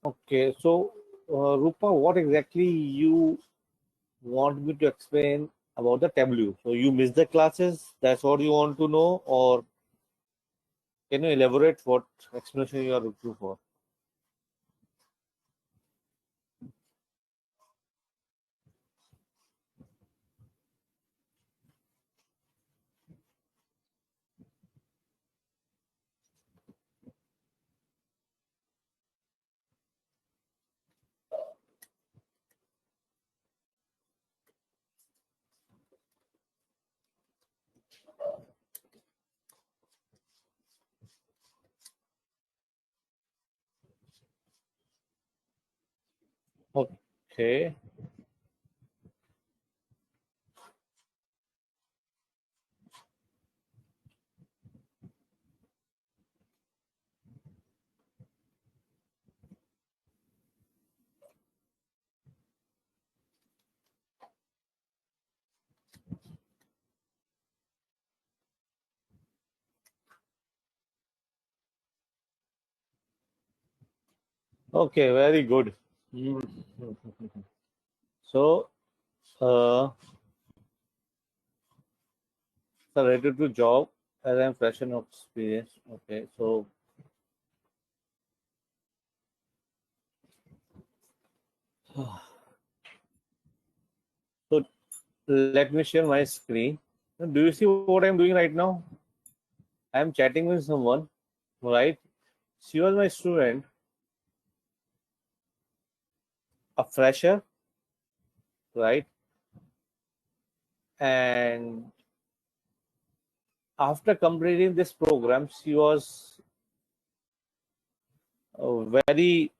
Okay, so Rupa, what exactly you want me to explain about the Tableau? So you missed the classes, that's what you want to know, or can you elaborate what explanation you are looking for? Okay, okay, very good. Mm. So, related to job, as I'm fresh and experienced. Okay, so so let me share my screen. Do you see what I'm doing right now? I'm chatting with someone, right? She was my student, a fresher, right? And after completing this program, she was very,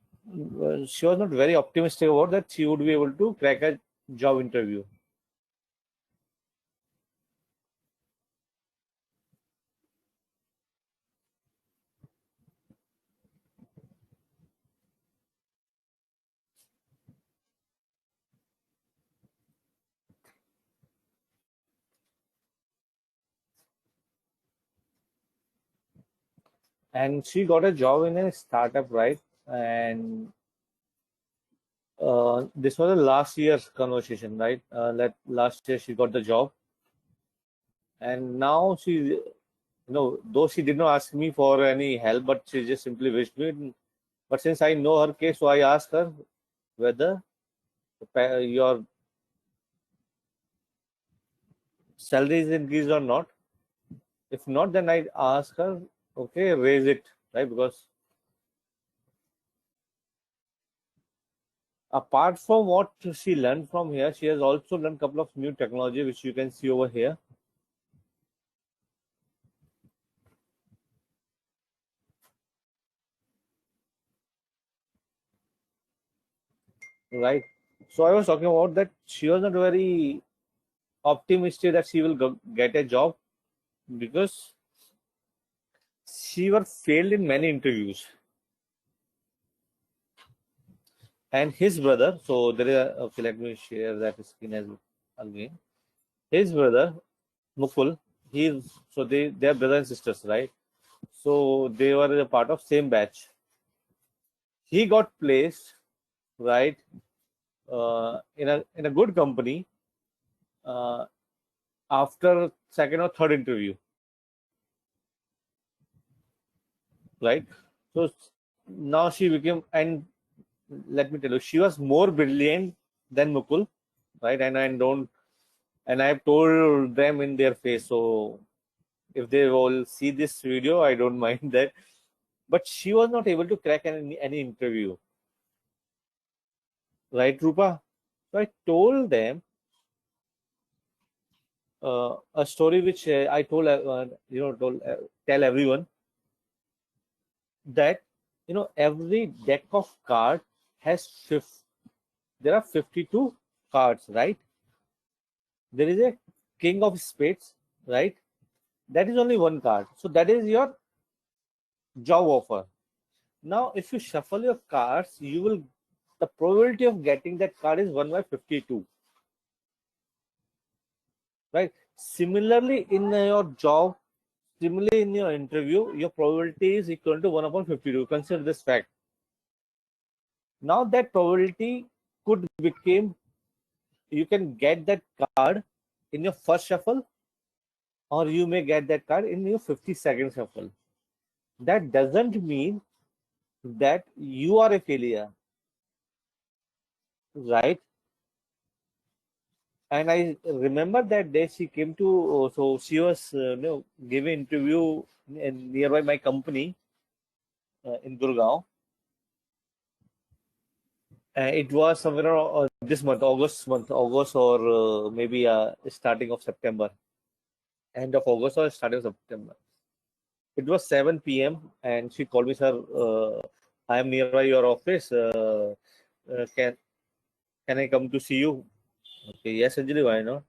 she was not very optimistic about that she would be able to crack a job interview. And she got a job in a startup, right? And this was a last year's conversation, right? That last year she got the job, and now she, though she did not ask me for any help, but she just simply wished me. But since I know her case, so I asked her whether your salary is increased or not. If not, then I ask her, okay, raise it, right? Because apart from what she learned from here, she has also learned a couple of new technology, which you can see over here, right? So I was talking about that she was not very optimistic that she will get a job because she was failed in many interviews. And his brother, so there is okay, let me share that screen as again. His brother, Mukul, he's so they're brother and sisters, right? So they were a part of same batch. He got placed, right, in a good company uh, after second or third interview, right? So now she became, and let me tell you, she was more brilliant than Mukul, right? And I don't, and I've told them in their face. So if they all see this video, I don't mind that. But she was not able to crack any interview, right, Rupa? So I told them a story which I told, tell everyone that every deck of cards has there are 52 cards, right? There is a king of spades, right? That is only one card, so that is your job offer. Now if you shuffle your cards, you will, the probability of getting that card is 1 by 52, right? Similarly in your job, similarly in your interview, your probability is equal to 1 upon 52. Consider this fact. Now that probability could become, you can get that card in your first shuffle, or you may get that card in your 52nd shuffle. That doesn't mean that you are a failure, right? And I remember that day she came to, so she was giving interview nearby my company in Gurgaon. It was somewhere this month, August, or maybe starting of September, end of August or starting of September. It was 7 p.m. and she called me, sir, I am nearby your office. Uh, can I come to see you? Okay, yes, Anjali, why not?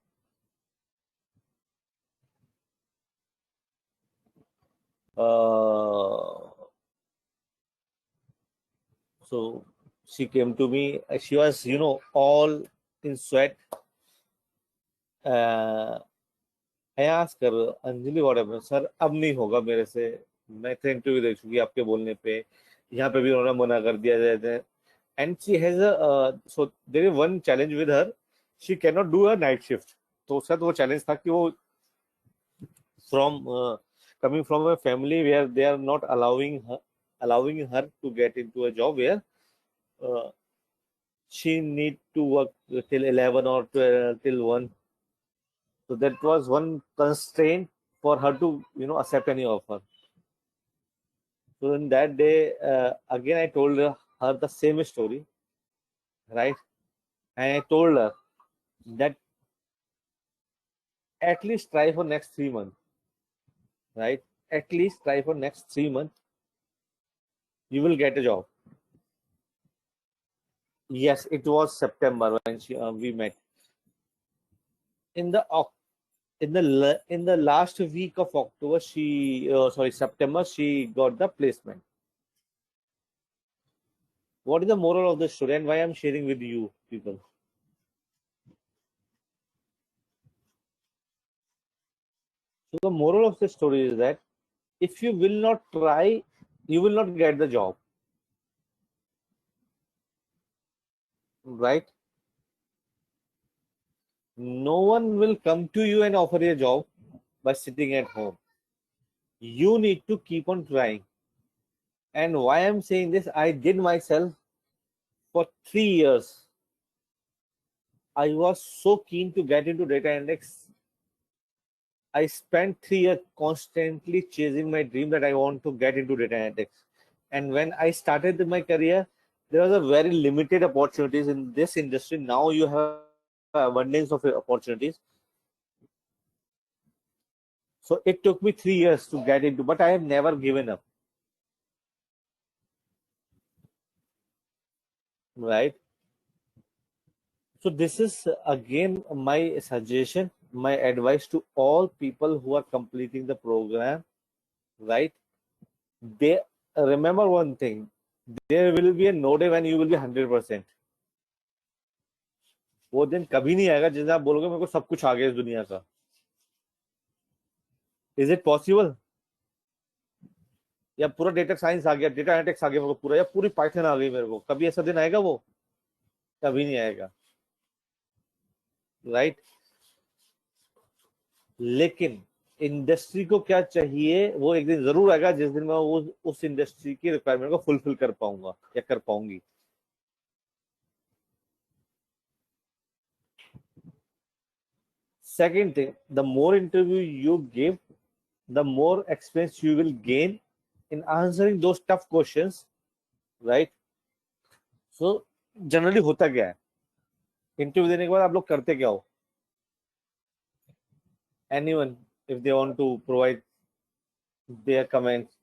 So she came to me. She was, all in sweat. I asked her, Anjali what happened? Sir अब नहीं होगा मेरे से, मैं तो interview दे चुकी आपके बोलने पे, यहाँ पे भी उन्होंने मना कर दिया जाता है. And she has so there is one challenge with her, she cannot do a night shift. तो उसका तो वो चैलेंज था कि वो from coming from a family where they are not allowing her to get into a job where uh, she need to work till 11 or till 1. So that was one constraint for her to accept any offer. So in that day, again I told her the same story, right? And I told her that at least try for next 3 months, right? At least try for next 3 months, you will get a job. Yes, it was September when we met. In the in the last week of October, September, she got the placement. What is the moral of the story and why I'm sharing with you people? So the moral of the story is that if you will not try, you will not get the job, right? No one will come to you and offer you a job by sitting at home. You need to keep on trying. And why I'm saying this, I did myself for 3 years. I was so keen to get into data analytics. I spent 3 years constantly chasing my dream that I want to get into data analytics. And when I started my career, there was a very limited opportunities in this industry. Now you have abundance of opportunities. So it took me 3 years to get into, but I have never given up. Right. So this is again my suggestion, my advice to all people who are completing the program. Right. They remember one thing. There will be a no day when you will be 100%. वो दिन कभी नहीं आएगा जिस आप बोलोगे मेरे को सब कुछ आ गया इस दुनिया का. Is it possible? या पूरा डेटा साइंस आ गया, डेटा एनालिटिक्स आ गया मेरे को पूरा, या पूरी पाइथन आ गई मेरे को? कभी ऐसा दिन आएगा? वो कभी नहीं आएगा, राइट? लेकिन इंडस्ट्री को क्या चाहिए वो एक दिन जरूर आएगा जिस दिन मैं उस इंडस्ट्री की रिक्वायरमेंट को फुलफिल कर पाऊंगा या कर पाऊंगी. Second thing, the more interview you give, the more experience you will gain in answering those tough questions, right? So generally होता क्या है, इंटरव्यू देने के बाद आप लोग करते क्या हो? Anyone, if they want to provide their comments.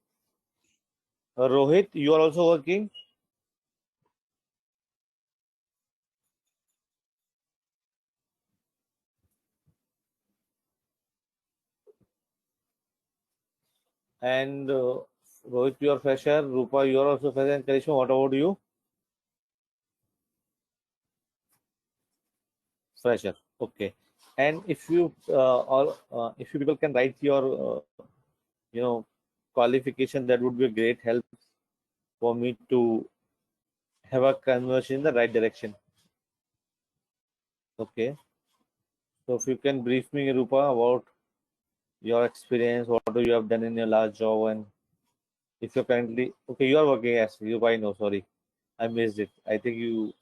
Rohit, you are also working? And Rohit, you are fresher. Rupa, you are also fresher. And Karishma, what about you? Fresher. Okay. And if you or if you people can write your you know qualification, that would be a great help for me to have a conversion in the right direction. Okay. So if you can brief me, Rupa, about your experience, what do you have done in your last job, and if you're currently okay, you are working as Rupa. I know. Sorry, I missed it. I think you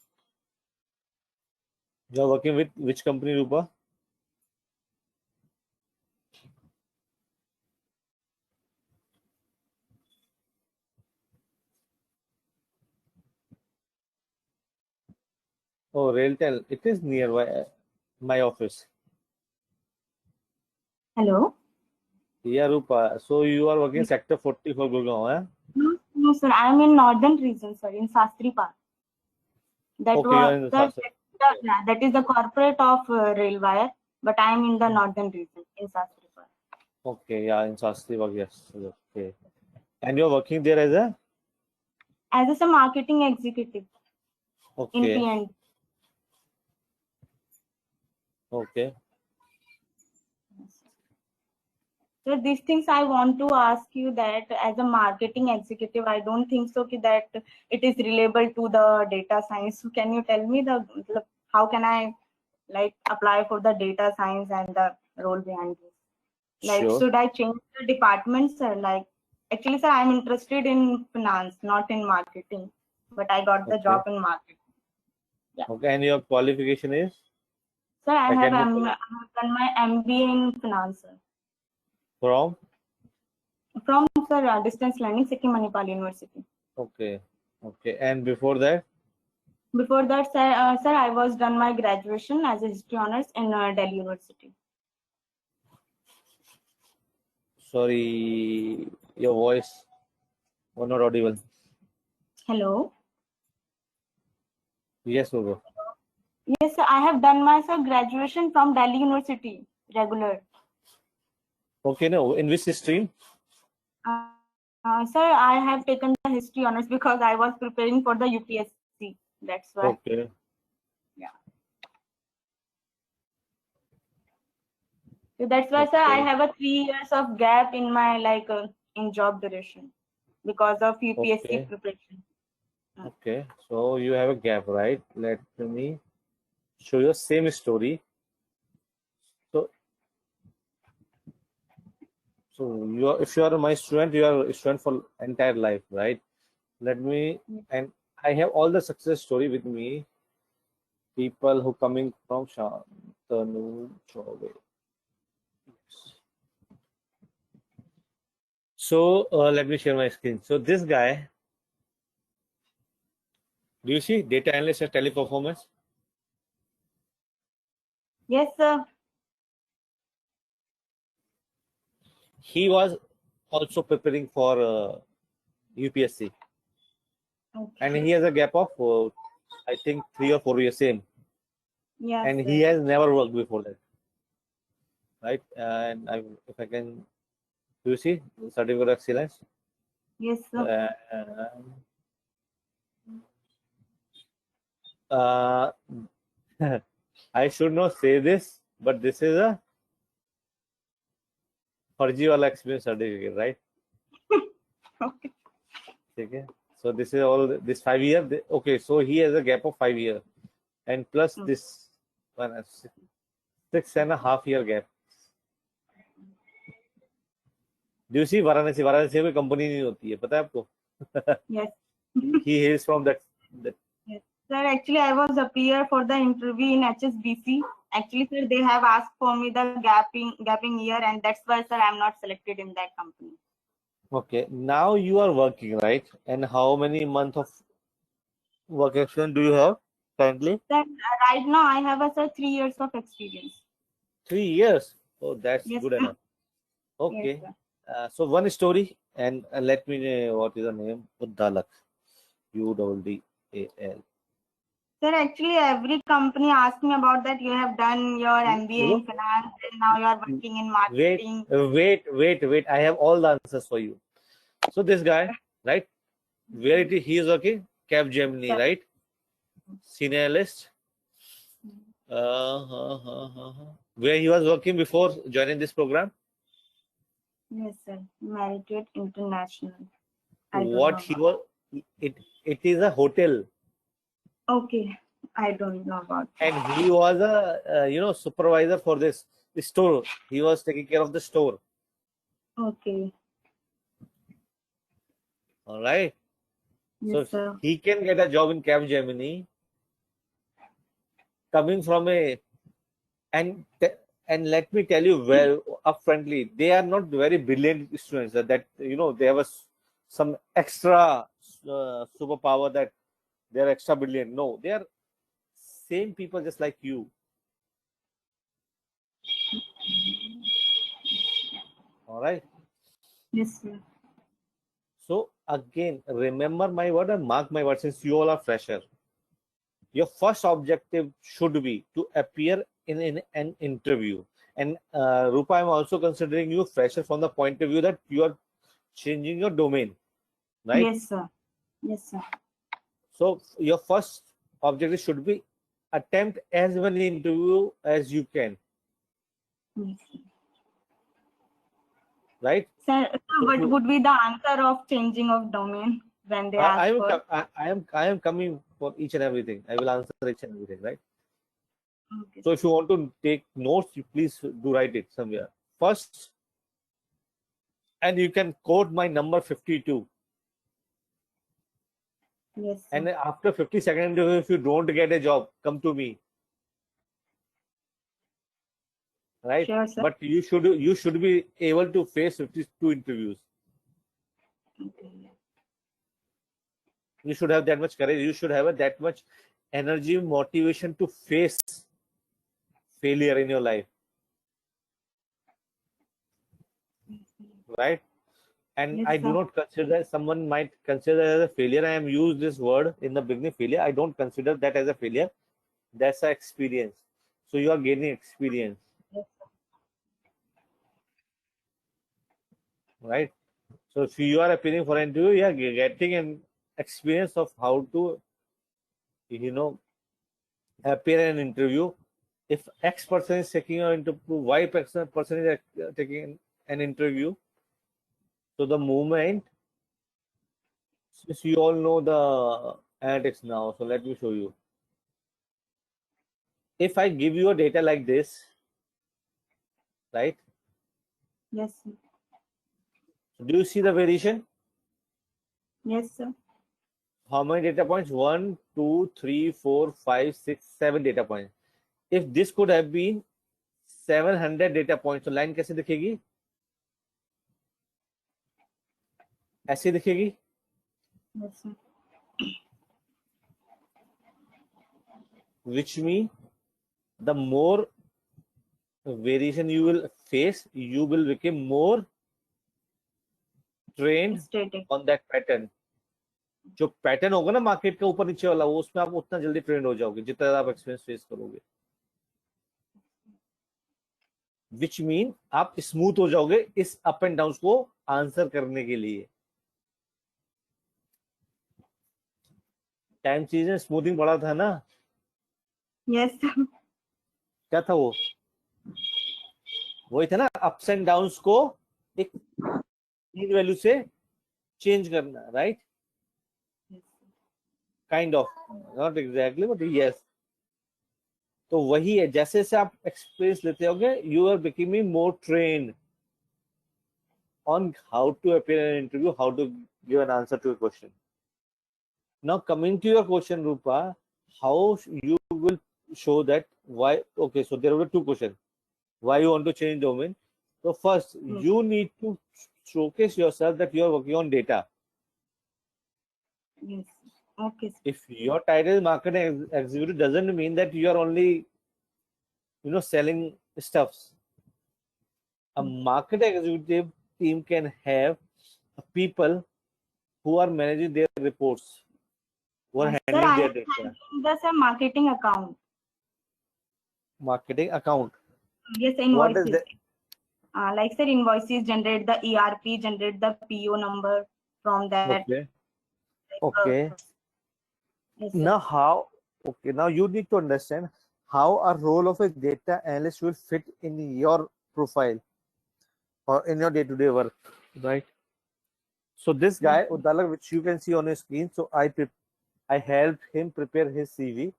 are working with which company, Rupa? Oh, Railtel. It is nearby my office. Hello. Yeah, Rupa. So you are working sector 40 for Gurgaon, eh? No, sir. I am in northern region, sir, in Shastri Park. That Okay, you are in the that is the corporate of Railwire, but I am in the northern region in Shastri Park. Okay, yeah, in Shastri Park, yes. Okay. And you are working there as a marketing executive in okay. P&D. Okay. So these things I want to ask you that as a marketing executive, I don't think so that it is reliable to the data science. So can you tell me how can I like apply for the data science and the role behind this? Like, Sure. should I change the department, sir? Like, actually, sir, I'm interested in finance, not in marketing, but I got the Okay. job in marketing. Yeah. Okay, and your qualification is? Sir, I have Academic done my MBA in finance, sir. from? From, sir, distance learning, Sikkim Manipal University. Okay. Okay. And before that? Before that, sir, I was done my graduation as a history honors in Delhi University. Sorry, your voice was not audible. Hello. Yes, Rupa. Yes, sir, I have done my graduation from Delhi University, regular. Okay, no, in which stream? Sir, I have taken the history honors because I was preparing for the UPSC. That's why. Okay. Yeah. So that's why, sir, I have a 3 years of gap in my in job duration because of UPSC preparation. Okay. So you have a gap, right? Let me show you same story. So you are, if you are my student, you are a student for entire life, right? Let me, and I have all the success story with me. People who coming from Shantanu Chaube. So let me share my screen. So this guy, do you see data analyst at Teleperformance? Yes, sir. He was also preparing for UPSC. Okay. And he has a gap of, I think, 3 or 4 years, same. Yes, and sir. he has never worked before that. Right? And if I can, do you see certificate of excellence? Yes, sir. I should not say this, but this is a Farji wala experience certificate, right? Okay. Okay. So this is all this 5 year. Okay, so he has a gap of 5 years, and plus this 6.5 year gap. Do you see Varanasi? Varanasi में company नहीं होती है, पता है आपको? Yes. He is from that. Yes. Sir, actually, I was appear for the interview in HSBC. Actually, sir, they have asked for me the gapping year, and that's why, sir, I'm not selected in that company. Okay, now you are working, right? And how many months of work experience do you have currently? Sir, right now I have a 3 years of experience. 3 years. Oh, that's Yes, good sir. enough. Okay. Yes, So one story, and let me know what is the name. Uddalak. UDDAL. sir, actually, every company asks me about that. You have done your MBA in finance, and now you are working in marketing. Wait. I have all the answers for you. So this guy, right? Where he is working? Capgemini, right? Senior analyst. Where he was working before joining this program? Yes, sir. Marriott International. What he was? It is a hotel. Okay, I don't know about And that. he was a supervisor for this store. He was taking care of the store. Okay, All right. yes, So sir. he can get a job in Capgemini coming from a and and let me tell you well upfrontly, they are not very brilliant students that they have some extra superpower that they are extra brilliant. No, they are same people just like you. All right. Yes, sir. So again, remember my word and mark my word. Since you all are fresher, your first objective should be to appear in an interview. And Rupa, I'm also considering you fresher from the point of view that you are changing your domain, right? Yes, sir. Yes, sir. So your first objective should be attempt as many interview as you can, Yes, sir. right? Sir, So what would be the answer of changing of domain when they I ask am for? I am coming for each and everything. I will answer each and everything, right? Okay. So if you want to take notes, you please do write it somewhere. First, and you can quote my number 52. Yes, And sir. after 50 seconds, if you don't get a job, come to me, right? Sure, sir. But you should be able to face 52 interviews. Okay. You should have that much courage. You should have that much energy, motivation to face failure in your life, right? And Yes, I do sir. not consider, someone might consider as a failure. I am used this word in the beginning, failure. I don't consider that as a failure. That's an experience. So you are gaining experience, Yes, right? So if you are appearing for an interview, you are getting an experience of how to, you know, appear in an interview. If X person is taking an interview, Y person is taking an interview. So the moment, since you all know the analytics now, so let me show you. If I give you a data like this, right? yes, sir. Do you see the variation? Yes, sir. How many data points? 1, 2, 3, 4, 5, 6, 7 data points. If this could have been 700 data points, तो line कैसे दिखेगी? ऐसे दिखेगी? Yes, sir. Which means the more variation you will face, you will become more trained Static. on that pattern. जो pattern होगा ना market का ऊपर नीचे वाला, वो उसमें आप उतना जल्दी ट्रेंड हो जाओगे जितना आप एक्सपीरियंस फेस करोगे, विच मीन आप स्मूथ हो जाओगे इस अप एंड डाउन को आंसर करने के लिए. टाइम सीरीज में स्मूथिंग पड़ा था ना, Yes, sir. क्या था वो? वही था ना, अप्स एंड डाउन्स को एक मीन वैल्यू से चेंज करना, right? Kind of, not exactly but yes. तो वही है, जैसे जैसे आप एक्सपीरियंस लेते होगे, you are becoming more trained on how to appear in an interview, how to give an answer to a question. Now coming to your question, Rupa, how you will show that why? Okay, so there were two questions. Why you want to change domain? So first, you need to showcase yourself that you are working on data. Yes. Okay, sir. If your title is marketing executive, doesn't mean that you are only selling stuffs. A marketing executive team can have people who are managing their reports, who are Sir, handling I their am data. handling the sir, marketing account. Marketing account. Yes, What is invoices. that? Like sir, invoices generate the ERP, generate the PO number from that. Okay. Okay. Yes, sir. Now how? Okay. Now you need to understand how a role of a data analyst will fit in your profile or in your day-to-day work, right? So this guy Udalak, which you can see on your screen, so I helped him prepare his CV.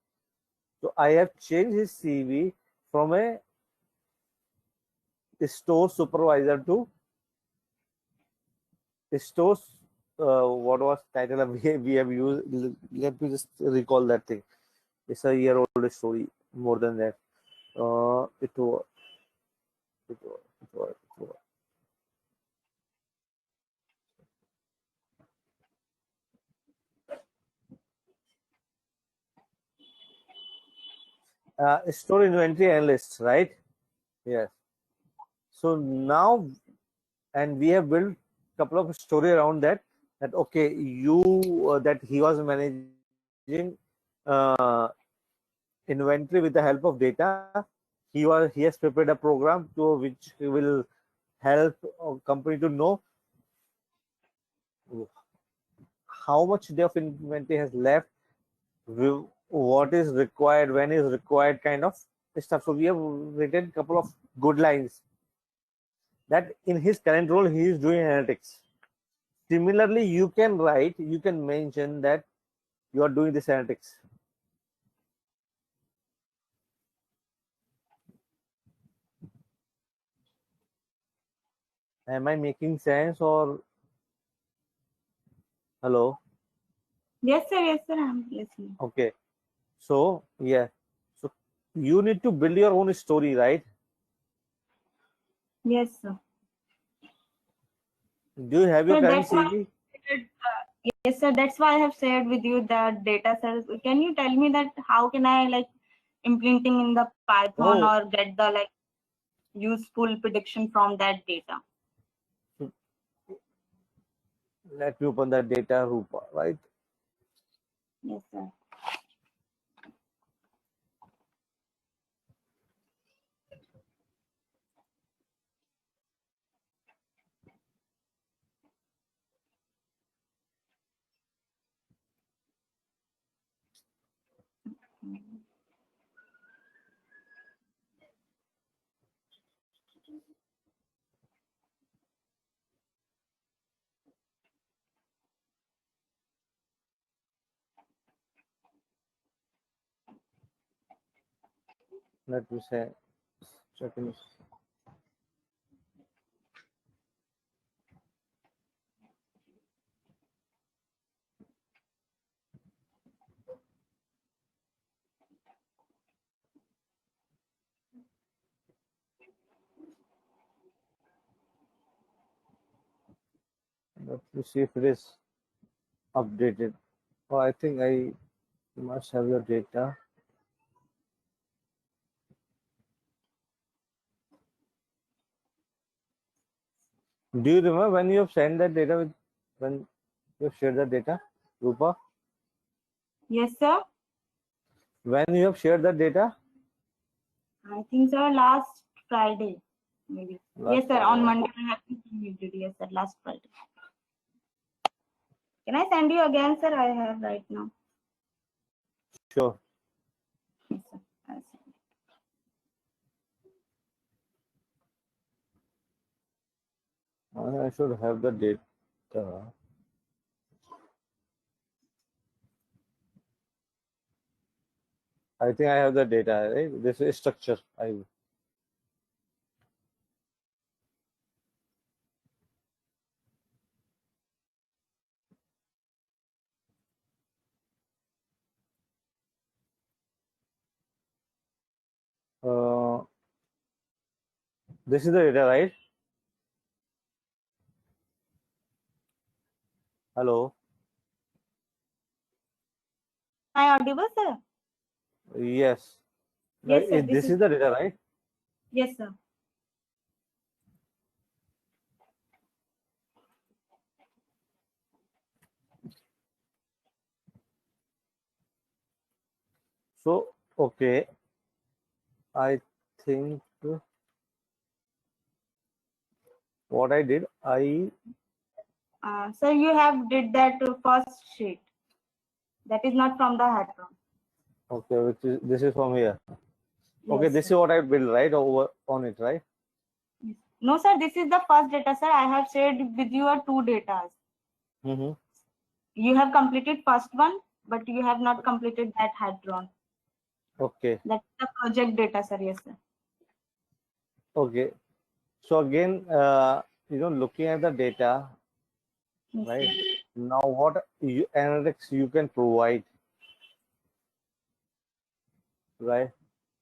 So I have changed his CV from a store supervisor to a store. What was title we have used? Let me just recall that thing. It's a year-old story. More than that, it was. It was. It was. It was. Store inventory analyst, right? Yes. So now, and we have built a couple of story around that. That okay, that he was managing inventory with the help of data. He has prepared a program to which will help a company to know how much of inventory has left, what is required, when is required, kind of stuff. So we have written a couple of good lines that in his current role he is doing analytics. Similarly, you can write, you can mention that you are doing this analytics. Am I making sense or hello? Yes, sir. Yes, sir. I'm listening. Okay. So yeah. So you need to build your own story, right? Yes, sir. Do you have your So current that's why, CV? yes, sir. That's why I have shared with you the data sets. Can you tell me that how can I like implementing in the Python Oh, or get the like useful prediction from that data? let me open that data, Rupa, right? Yes, sir. Let me say, check in. Let me see if it is updated. Oh, I think I must have your data. Do you remember when you have sent that data with when you have shared that data, Rupa? Yes, sir. When you have shared that data? I think so. Last Friday, maybe. Last Yes, sir. On Friday. Monday, I have to submit it. Yes, sir. Last Friday. Can I send you again, sir? I have right now. Sure. Yes, sir. I'll send. I should have the data. I think I have the data, right? This is structure. This is the data, right? Hello. Am I audible, sir? Yes. Yes, sir. This This is. is the data, right? Yes, sir. So, okay. I think what I did, So you have did that first sheet. That is not from the hackathon. okay, which is this is from here. Okay, Yes, this is sir. what I built, right? Over on it, right? Yes. No, sir. This is the first data, sir. I have shared with you two data. Mm-hmm. You have completed first one, but you have not completed that hadron. Okay. That's the project data, sir. Yes, sir. Okay. So again, looking at the data, Yes, right? sir. Now, what analytics you can provide, right?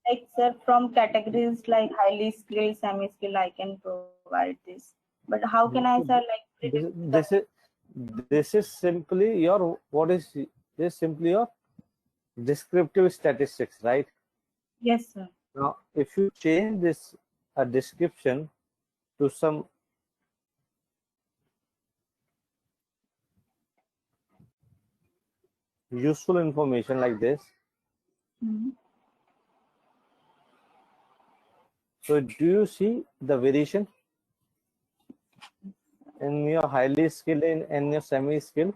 Like, sir, from categories like highly skilled, semi-skilled, I can provide this. But how can I, sir, like This, predict the? this is this is simply your this is simply your descriptive statistics, right? Yes, sir. Now, if you change this description to some useful information like this, Mhm. so do you see the variation in your highly skilled and your semi-skilled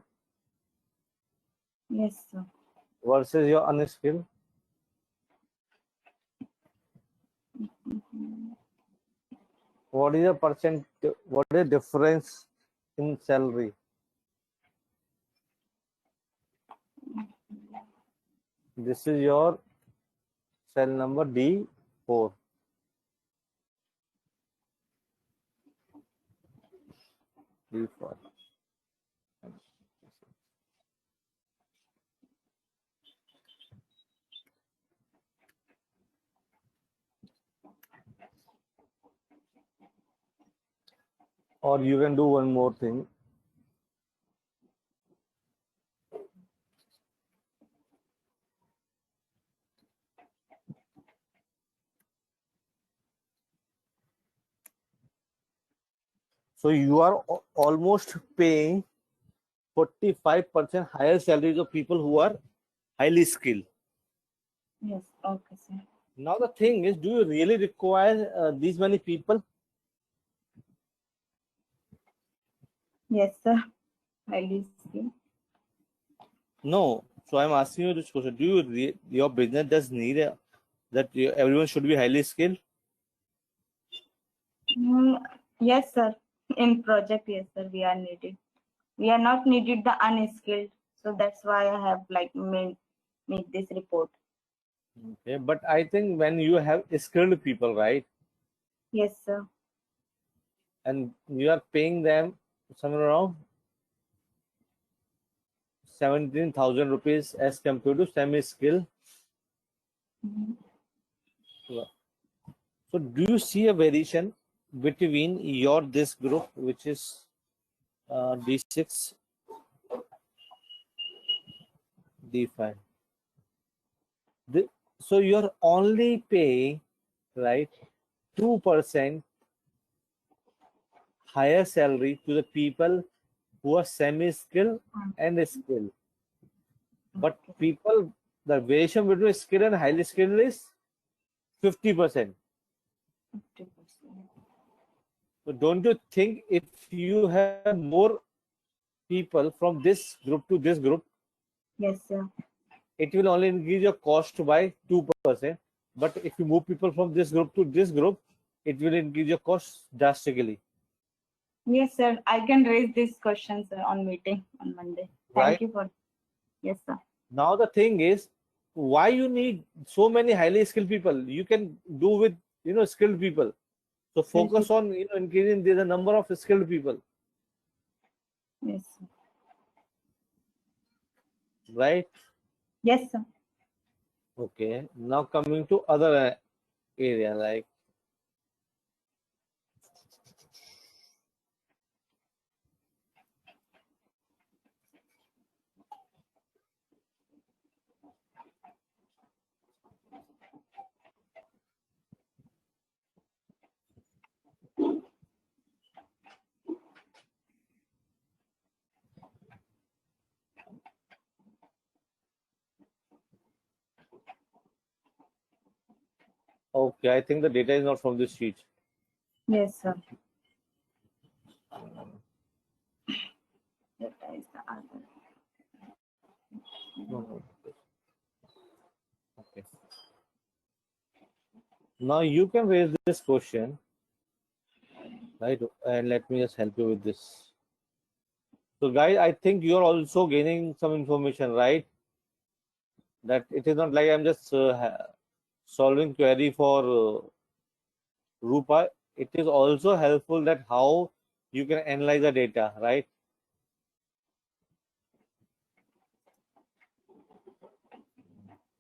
Yes, sir. versus your unskilled? What is the percent? What is the difference in salary? This is your cell number D4. D4. Or you can do one more thing. So you are almost paying 45% higher salaries of people who are highly skilled. Yes. Okay, sir. Now the thing is, do you really require these many people? Yes, sir. Highly skilled. No. So I'm asking you this question: do your business does need everyone should be highly skilled? Yes, sir. In project, yes, sir, we are needed. We are not needed the unskilled. So that's why I have like make this report. Okay, but I think when you have skilled people, right, Yes, sir. and you are paying them somewhere around 17,000 rupees as compared to semi-skilled. Mhm. So do you see a variation between your this group, which is D6, D5? So you're only paying, right, 2% higher salary to the people who are semi-skilled and skilled. But people, the variation between skilled and highly skilled is 50%. 50%. So don't you think if you have more people from this group to this group, Yes, sir. it will only increase your cost by 2%. But if you move people from this group to this group, it will increase your cost drastically, Yes, sir. I can raise these questions on meeting on Monday. right? Thank you for. Yes, sir. Now the thing is, why you need so many highly skilled people? You can do with skilled people. So focus on increasing the number of skilled people, Yes, sir. right? Yes, sir. Okay. Now coming to other area like okay, I think the data is not from this sheet. Yes, sir. That is the other. No. Okay. Now you can raise this question, right? And let me just help you with this. So guys, I think you're also gaining some information, right? That it is not like I'm just solving query for Rupa. It is also helpful that how you can analyze the data, right?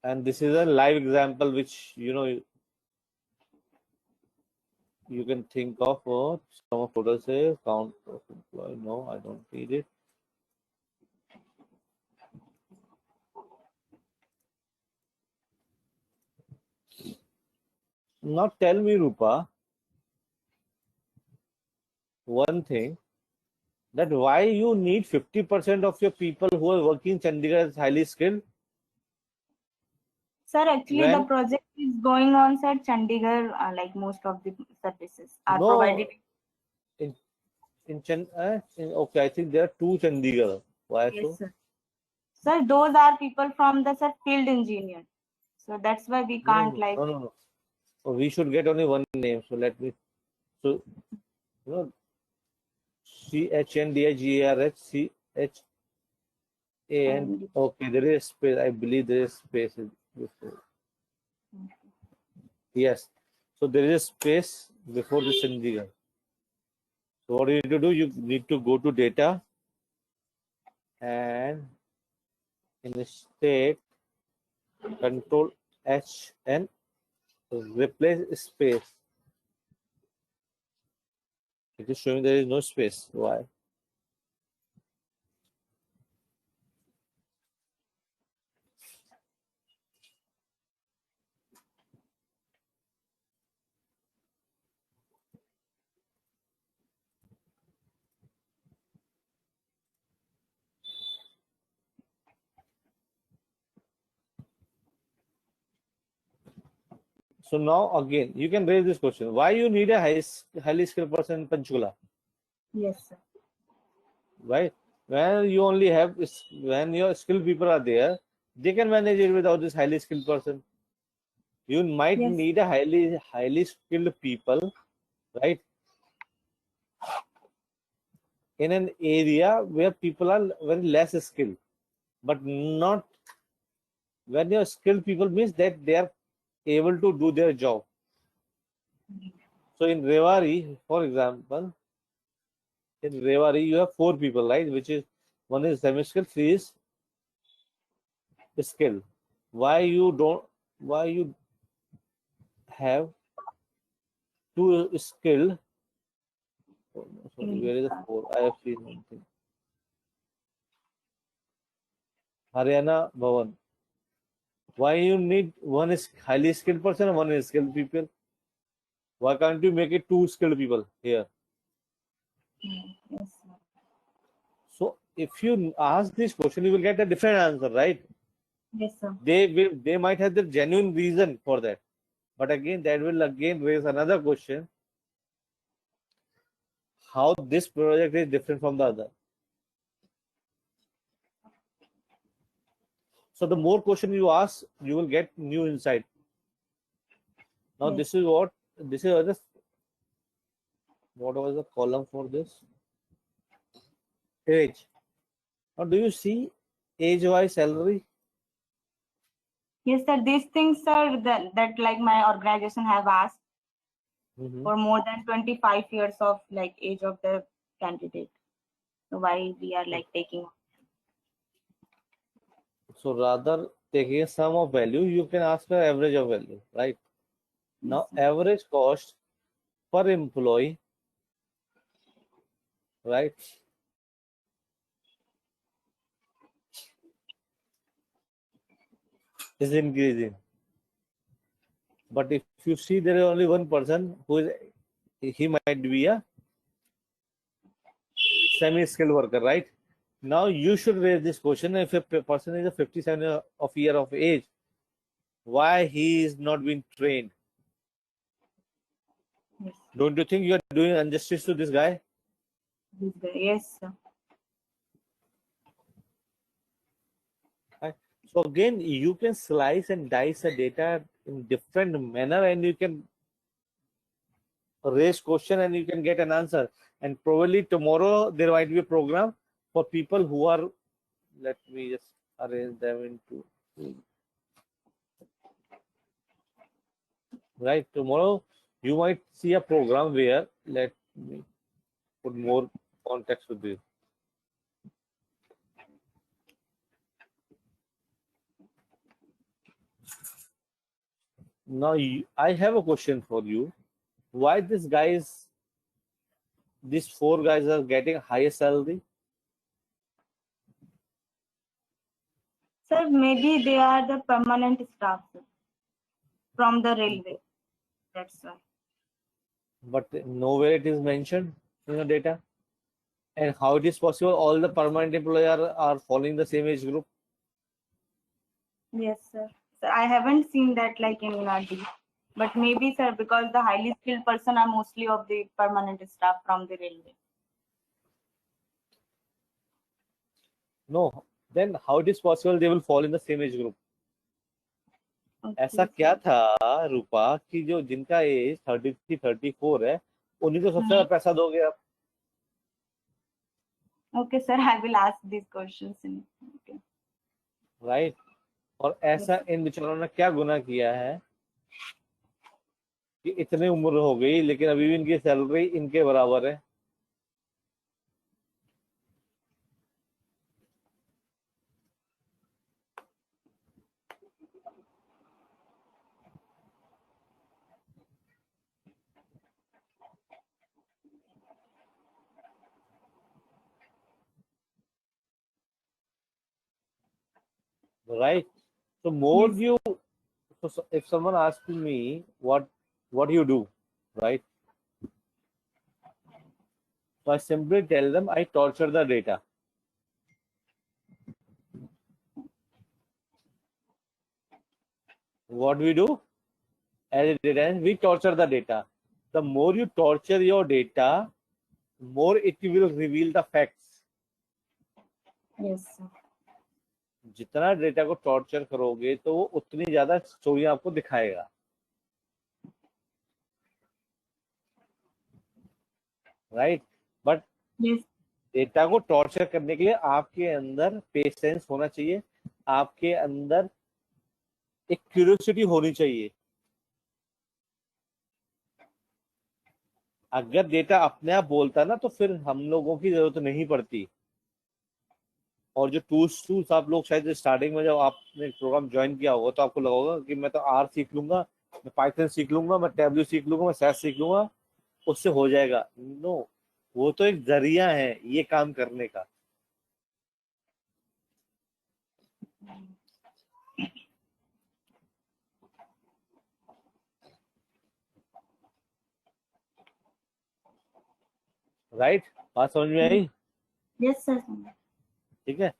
And this is a live example which you can think of. Some of photos say count of employee. No, I don't need it. Now tell me, Rupa, one thing, that why you need 50% of your people who are working in Chandigarh as highly skilled Sir, actually the when project is going on, sir. Chandigarh, like most of the services are provided. no okay, I think there are two Chandigarh. Why Yes, so? sir. Sir, those are people from the, sir, field engineer. So that's why we No, can't no, like. no, no, no. Oh, we should get only one name. So let me. So you know, CHNDIGARHCHAN. And Okay, there is space. I believe there is space before. Yes. So there is a space before the Chandigarh. So what you need to do? You need to go to data and in the state control H and replace space. It is showing there is no space. Why? So now again, you can raise this question: why you need a highly skilled person in Panchkula? yes, sir. Right? When you only have when your skilled people are there, they can manage it without this highly skilled person. You might Yes. need a highly skilled people, right? In an area where people are very less skilled, but not when your skilled people means that they are able to do their job. So in Rewari, for example, in Rewari you have 4 people, right? Which is one is semi-skilled, 3 is skilled. Why you have 2 skilled? Oh, no, sorry, where is the 4? I have seen one thing. Haryana Bhavan. Why you need one is highly skilled person and one is skilled people? Why can't you make it 2 skilled people here? Yes, sir. So if you ask this question, you will get a different answer, right? Yes, sir. They might have the genuine reason for that, but again that will again raise another question: how this project is different from the other. So the more question you ask, you will get new insight. Now Yes. this is what was the column for this? Age. Now do you see age-wise salary? Yes, sir. These things, sir, that like my organization have asked for more than 25 years of like age of the candidate. So why we are like taking. So rather taking a sum of value, you can ask for average of value, right? Now average cost per employee, right, is increasing. But if you see there is only one person who is, he might be a semi-skilled worker, right? Now you should raise this question: if a person is a 57 of year of age, why he is not being trained? Yes. Don't you think you are doing injustice to this guy? Yes, sir. Right? So again, you can slice and dice the data in different manner, and you can raise question and you can get an answer. And probably tomorrow there might be a program for people who are, let me just arrange them into right? Tomorrow you might see a program where, let me put more context to this. Now I have a question for you. Why these four guys are getting higher salary? Sir, maybe they are the permanent staff, sir, from the railway. That's why. But nowhere it is mentioned in the data. And how it is possible all the permanent employees are following the same age group? Yes, sir. So I haven't seen that like in NRD. But maybe, sir, because the highly skilled person are mostly of the permanent staff from the railway. No. Then how it is possible they will fall in the same age group? ऐसा Okay, क्या sir. था रूपा कि जो जिनका as 33 34 है उन्हीं को सबसे ज्यादा पैसा दोगे आप? Okay, sir. I will ask these questions. Okay. Right? और ऐसा इन बेचारों ने क्या गुनाह किया है कि इतनी उम्र हो गई लेकिन अभी भी इनकी सैलरी इनके बराबर है? Right? So more Yes. you, so if someone asks me what you do, right? So I simply tell them I torture the data. What we do as a data scientist, we torture the data. The more you torture your data, more it will reveal the facts. Yes, sir. जितना data को torture करोगे तो वो उतनी ज्यादा story आपको दिखाएगा. Right? But Yes. Data को टॉर्चर करने के लिए आपके अंदर पेशेंस होना चाहिए, आपके अंदर एक क्यूरियोसिटी होनी चाहिए. अगर डेटा अपने आप बोलता ना तो फिर हम लोगों की जरूरत नहीं पड़ती. और जो टूल्स आप लोग शायद स्टार्टिंग में जब आपने प्रोग्राम ज्वाइन किया होगा तो आपको लगा होगा कि मैं तो आर सीख लूंगा, मैं पाइथन सीख लूंगा, मैं टैबल्यू सीख लूंगा, मैं सैस सीख लूंगा, उससे हो जाएगा. नो, वो तो एक जरिया है ये काम करने का. राइट? बात समझ में आई? Yes, sir. ठीक है.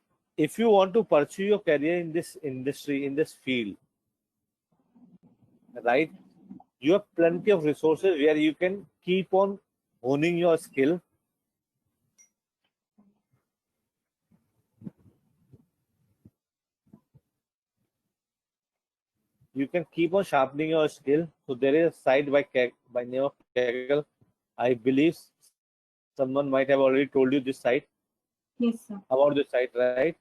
If you want to pursue your career in this industry, in this field, right, you have plenty of resources where you can keep on honing your skill. You can keep on sharpening your skill. So there is a site by name of Kaggle. I believe someone might have already told you this site, Yes, sir. about this site, right?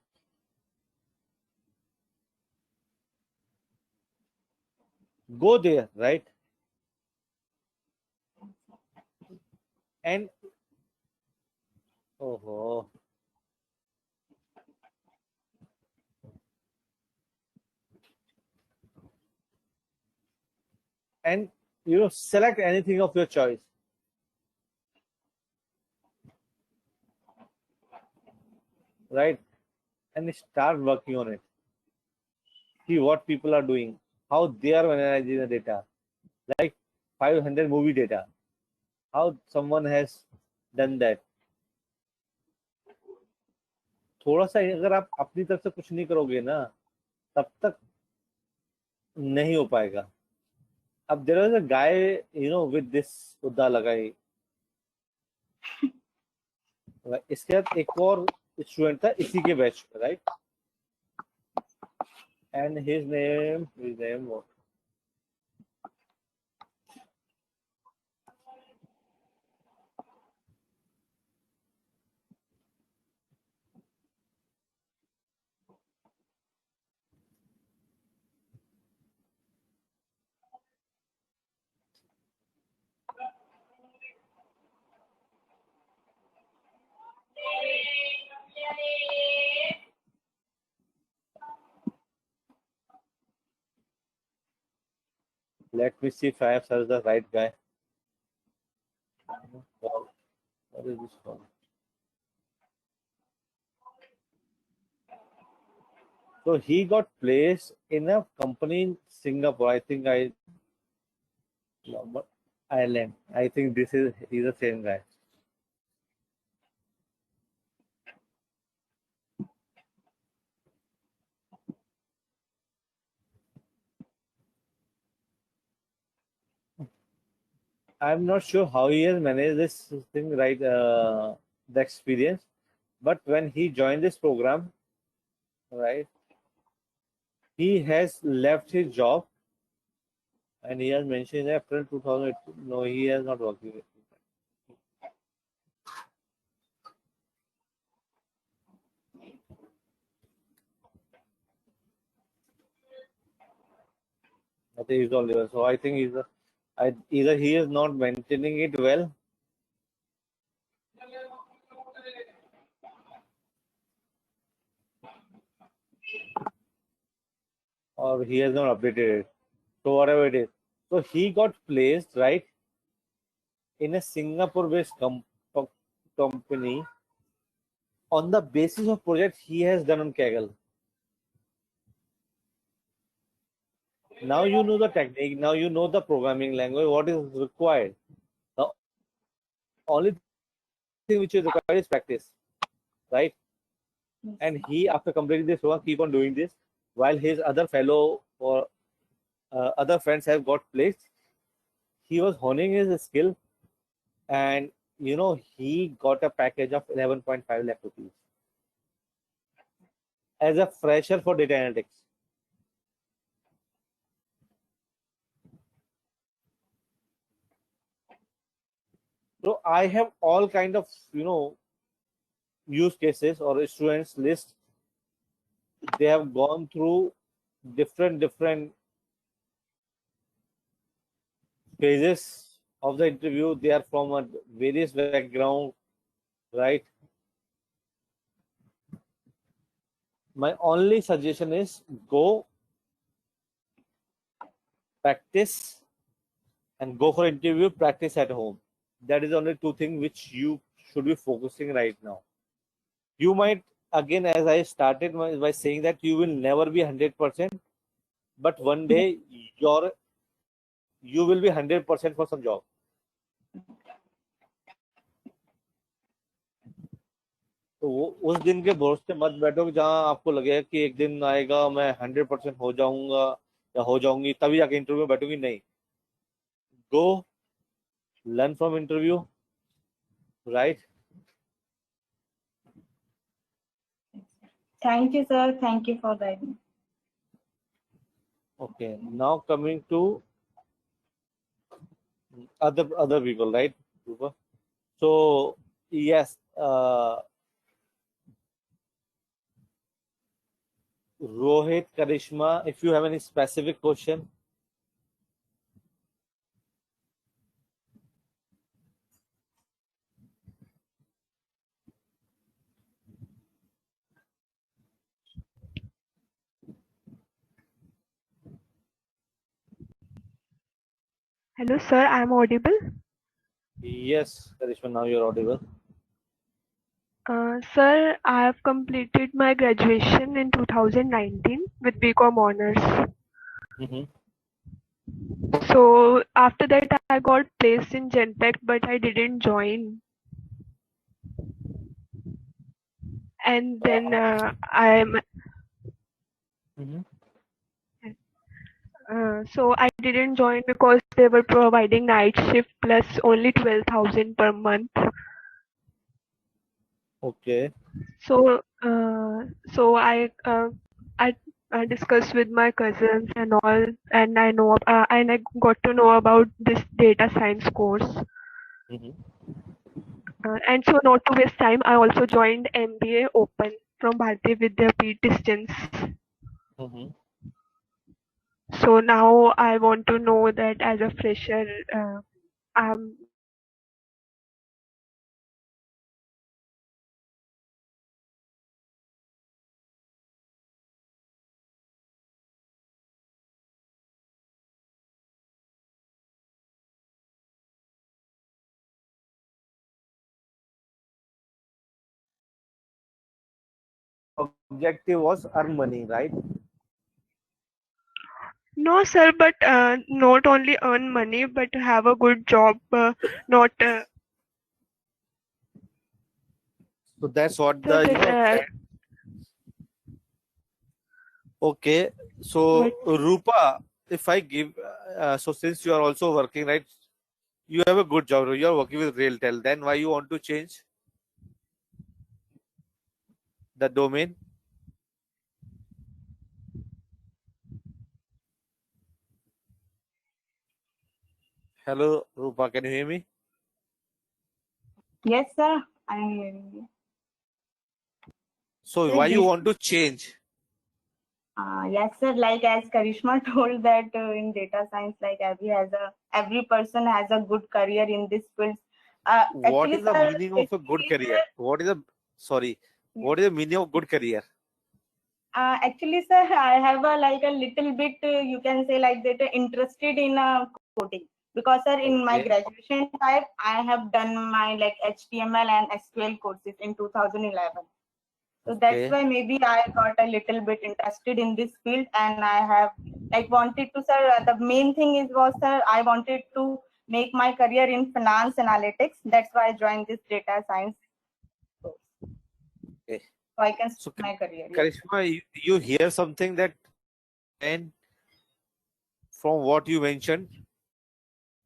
Go there, right? And oh, and select anything of your choice. Right? And start working on it. See what people are doing, how they are analyzing the data, like 500 movie data, how someone has done that. थोड़ा सा अगर आप अपनी तरफ से कुछ नहीं करोगे ना तब तक नहीं हो पाएगा. अब there was a guy with this उद्दा लगाई. इसके बाद एक और स्टूडेंट था इसी के बैच में, right? And his name Let me see if I have searched the right guy. What is this one? So he got placed in a company in Singapore. I think Ireland. I think he's the same guy. I'm not sure how he has managed this thing, right? The experience, but when he joined this program, right, he has left his job, and he has mentioned in April 2018. No, he has not working with me. I think he's on level. So I think either he is not maintaining it well, or he has not updated it. So whatever it is. So he got placed, right, in a Singapore-based company on the basis of project he has done on Kaggle. Now you know the technique, now you know the programming language, what is required. The only thing which is required is practice, right? Yes. And he, after completing this work, keep on doing this while his other fellow or other friends have got placed. He was honing his skill, and he got a package of 11.5 lakh rupees as a fresher for data analytics. So I have all kind of use cases or students list. They have gone through different phases of the interview. They are from a various background, right? My only suggestion is go practice and go for interview, practice at home. That is only two things which you should be focusing right now. You might, again, as I started by saying that you will never be 100%, but one day you will be 100% for some job. तो उस दिन के भरोसे मत बैठो जहां आपको लगेगा कि एक दिन आएगा मैं 100% हो जाऊंगा या हो जाऊंगी तभी जाके इंटरव्यू में बैठूंगी. नहीं, go learn from interview, right? Thank you, sir. Thank you for guiding. Okay, now coming to other people, right? So yes, Rohit, Karishma, if you have any specific question. Hello, sir. I am audible. Yes, Karishma, now you're audible. Sir, I have completed my graduation in 2019 with BCom honors. Mm-hmm. So after that, I got placed in Genpact, but I didn't join. And then so I didn't join because they were providing night shift plus only 12,000 per month. Okay. So I discussed with my cousins and all, and I got to know about this data science course. Mm-hmm. And so not to waste time, I also joined MBA Open from Bharatiya Vidyapeeth distance. Mm-hmm. So now I want to know that as a fresher, I'm objective was earn money, right? No, sir, but not only earn money, but have a good job. Not So that's what so the this. okay. So But Rupa, if I give so since you are also working, right? You have a good job. You are working with Railtel. Then why you want to change the domain? Hello, Rupa. Can you hear me? Yes, sir. I am hearing you. So Sir, why you this, want to change? yes, sir. Like as Karishma told that in data science, like every person has a good career in this field. What Actually, is the sir, meaning of a good basically, career? What is the sorry? sir, What is the meaning of good career? actually, sir, I have a like a little bit, you can say like that, interested in coding because, sir, in my Okay. graduation time, I have done my like HTML and SQL courses in 2011. So that's Okay. why maybe I got a little bit interested in this field, and I have like wanted to, sir. The main thing is was, sir, I wanted to make my career in finance analytics. That's why I joined this data science course, Okay. so I can So start my career. Yes. Karishma, you hear something that and from what you mentioned,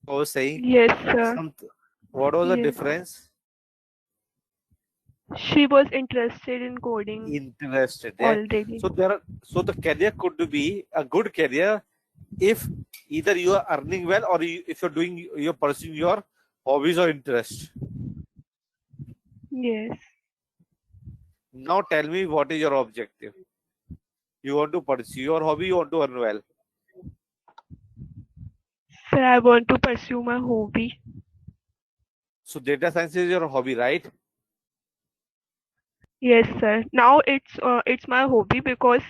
I was saying yes, sir. some. What was the Yes. difference? She was interested in coding Interested. Yeah. already. So so the career could be a good career if either you are earning well or if you're pursuing your hobbies or interest. Yes. Now tell me what is your objective? You want to pursue your hobby, you want to earn well. Sir, I want to pursue my hobby. So data science is your hobby, right? Yes, sir. Now it's my hobby because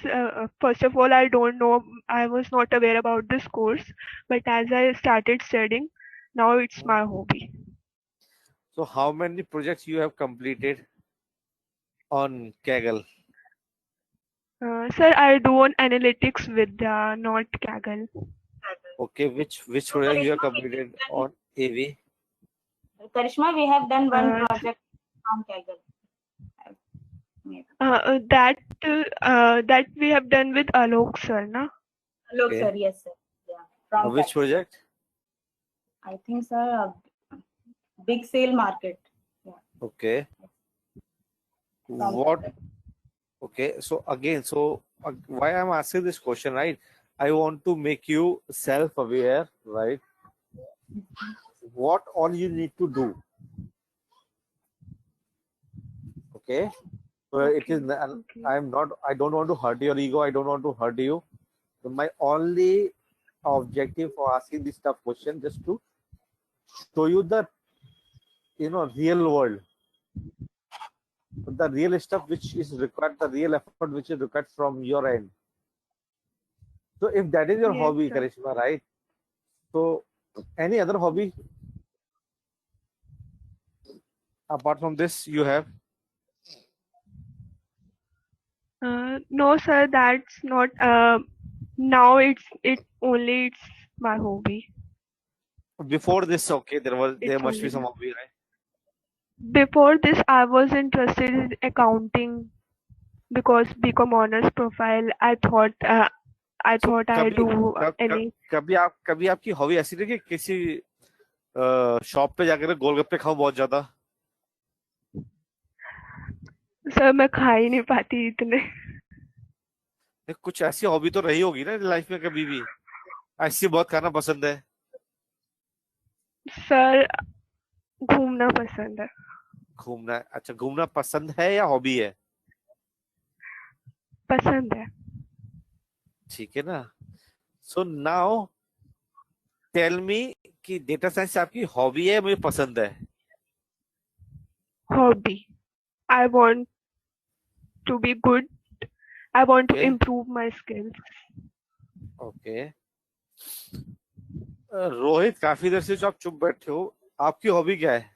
first of all I was not aware about this course, but as I started studying, now it's my hobby. So how many projects you have completed on Kaggle? Sir, I do on analytics with not Kaggle. Okay, which So project you have Karishma, completed on AV? We have done one Uh, project from Kaggle. Maybe. that we have done with Alok sir, na? Look, Okay. sir, yes, sir. Yeah, from Which Kaggle. project? I think, sir, big sale market. Yeah, Okay. from What? Kaggle. Okay. So again, why I'm asking this question, right? I want to make you self-aware, right? What all you need to do. Okay. So it is. Okay, okay. I'm not. I don't want to hurt your ego. I don't want to hurt you. So my only objective for asking this tough question just to show you the real world, the real stuff which is required, the real effort which is required from your end. So if that is your Yes, hobby, sir. Karishma, right? So any other hobby apart from this you have? No, sir, that's not. Now it's my hobby. Before this, okay, there It's must be only some my. hobby, right? Before this, I was interested in accounting because BCom honors profile. I So thought I कभी do कब कब any. कभी आपकी hobby ऐसी रही कि किसी shop पे जाकर गोलगप्पे खाओ बहुत ज्यादा? सर मैं खा ही नहीं पाती इतने. कुछ ऐसी हॉबी तो रही होगी ना लाइफ में कभी भी, ऐसी बहुत खाना पसंद है? सर घूमना पसंद है. घूमना, अच्छा घूमना पसंद है या हॉबी है? पसंद है. ठीक है ना. सो नाउ टेल मी कि डेटा साइंस आपकी हॉबी है, मुझे पसंद है. Hobby. I want to be good. I want to okay. improve my skills. Okay. Rohit, काफी देर से जो आप चुप बैठे हो, आपकी हॉबी क्या है?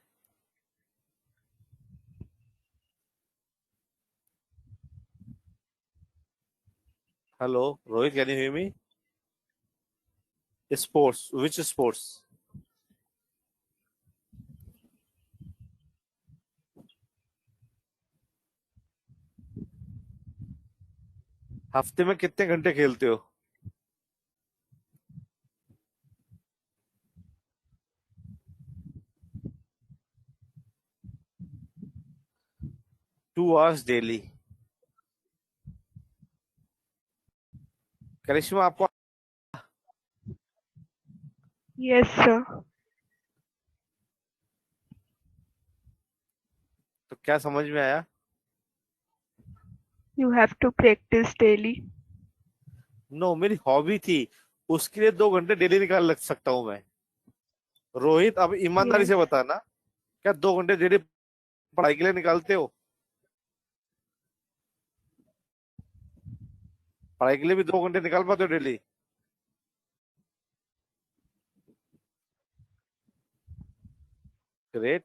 Hello, Rohit, can you hear me? Sports. Which sports? हफ्ते में कितने घंटे खेलते हो? 2 hours डेली। करिश्मा, आपको Yes, sir. तो क्या समझ में आया? You have to practice daily. No, मेरी हॉबी थी, उसके लिए 2 घंटे डेली निकाल लग सकता हूँ मैं। रोहित, अब ईमानदारी Yes. से बताना, क्या 2 घंटे डेली पढ़ाई के लिए निकालते हो? पढ़ाई के लिए भी 2 घंटे निकाल पाते हो daily? Great.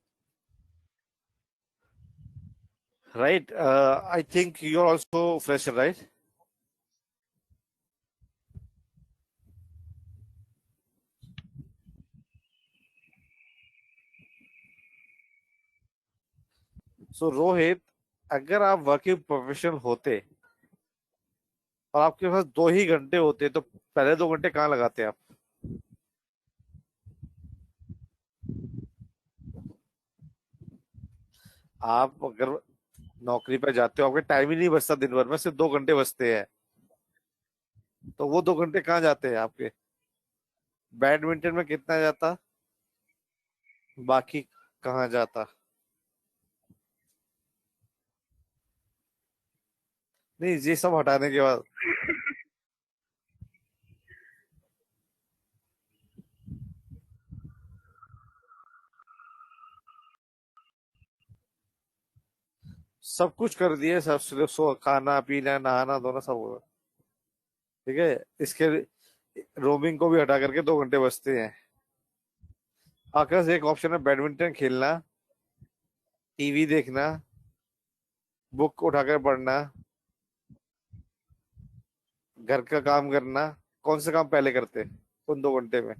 Right, I think you are also fresher, right? So Rohit, अगर आप वर्किंग प्रोफेशनल होते और आपके पास 2 ही घंटे होते, तो पहले 2 घंटे कहाँ लगाते आप? आप अगर नौकरी पे जाते हो, आपके टाइम ही नहीं बचता, दिन भर में सिर्फ 2 घंटे बचते हैं, तो वो 2 घंटे कहाँ जाते हैं आपके? बैडमिंटन में कितना जाता, बाकी कहाँ जाता? नहीं, ये सब हटाने के बाद सब कुछ कर दिए, सब सिर्फ सो खाना पीना नहाना धोना सब होगा। ठीक है, इसके रोमिंग को भी हटा करके 2 घंटे बचते हैं। आकाश, एक ऑप्शन है बैडमिंटन खेलना, टीवी देखना, बुक उठाकर पढ़ना, घर का काम करना। कौन सा काम पहले करते उन 2 घंटे में?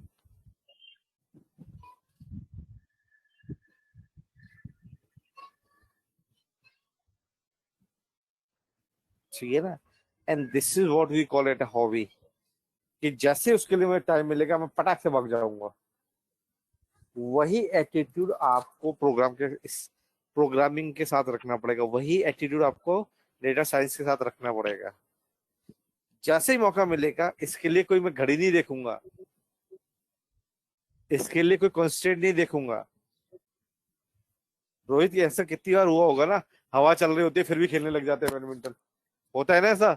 ठीक है ना? And this is what we call it a hobby, कि जैसे उसके लिए मुझे टाइम मिलेगा मैं पटाख से भाग जाऊंगा। वही एटीट्यूड आपको प्रोग्रामिंग के साथ रखना पड़ेगा, वही एटीट्यूड आपको डेटा साइंस के साथ रखना पड़ेगा। जैसे ही मौका मिलेगा, इसके लिए कोई मैं घड़ी नहीं देखूंगा, इसके लिए कोई कॉन्स्टेंट नहीं देखूंगा। रोहित, ये ऐसा कितनी बार हुआ होगा ना, हवा चल रही होती है फिर भी खेलने लग जाते हैं बैडमिंटन। होता है ना ऐसा?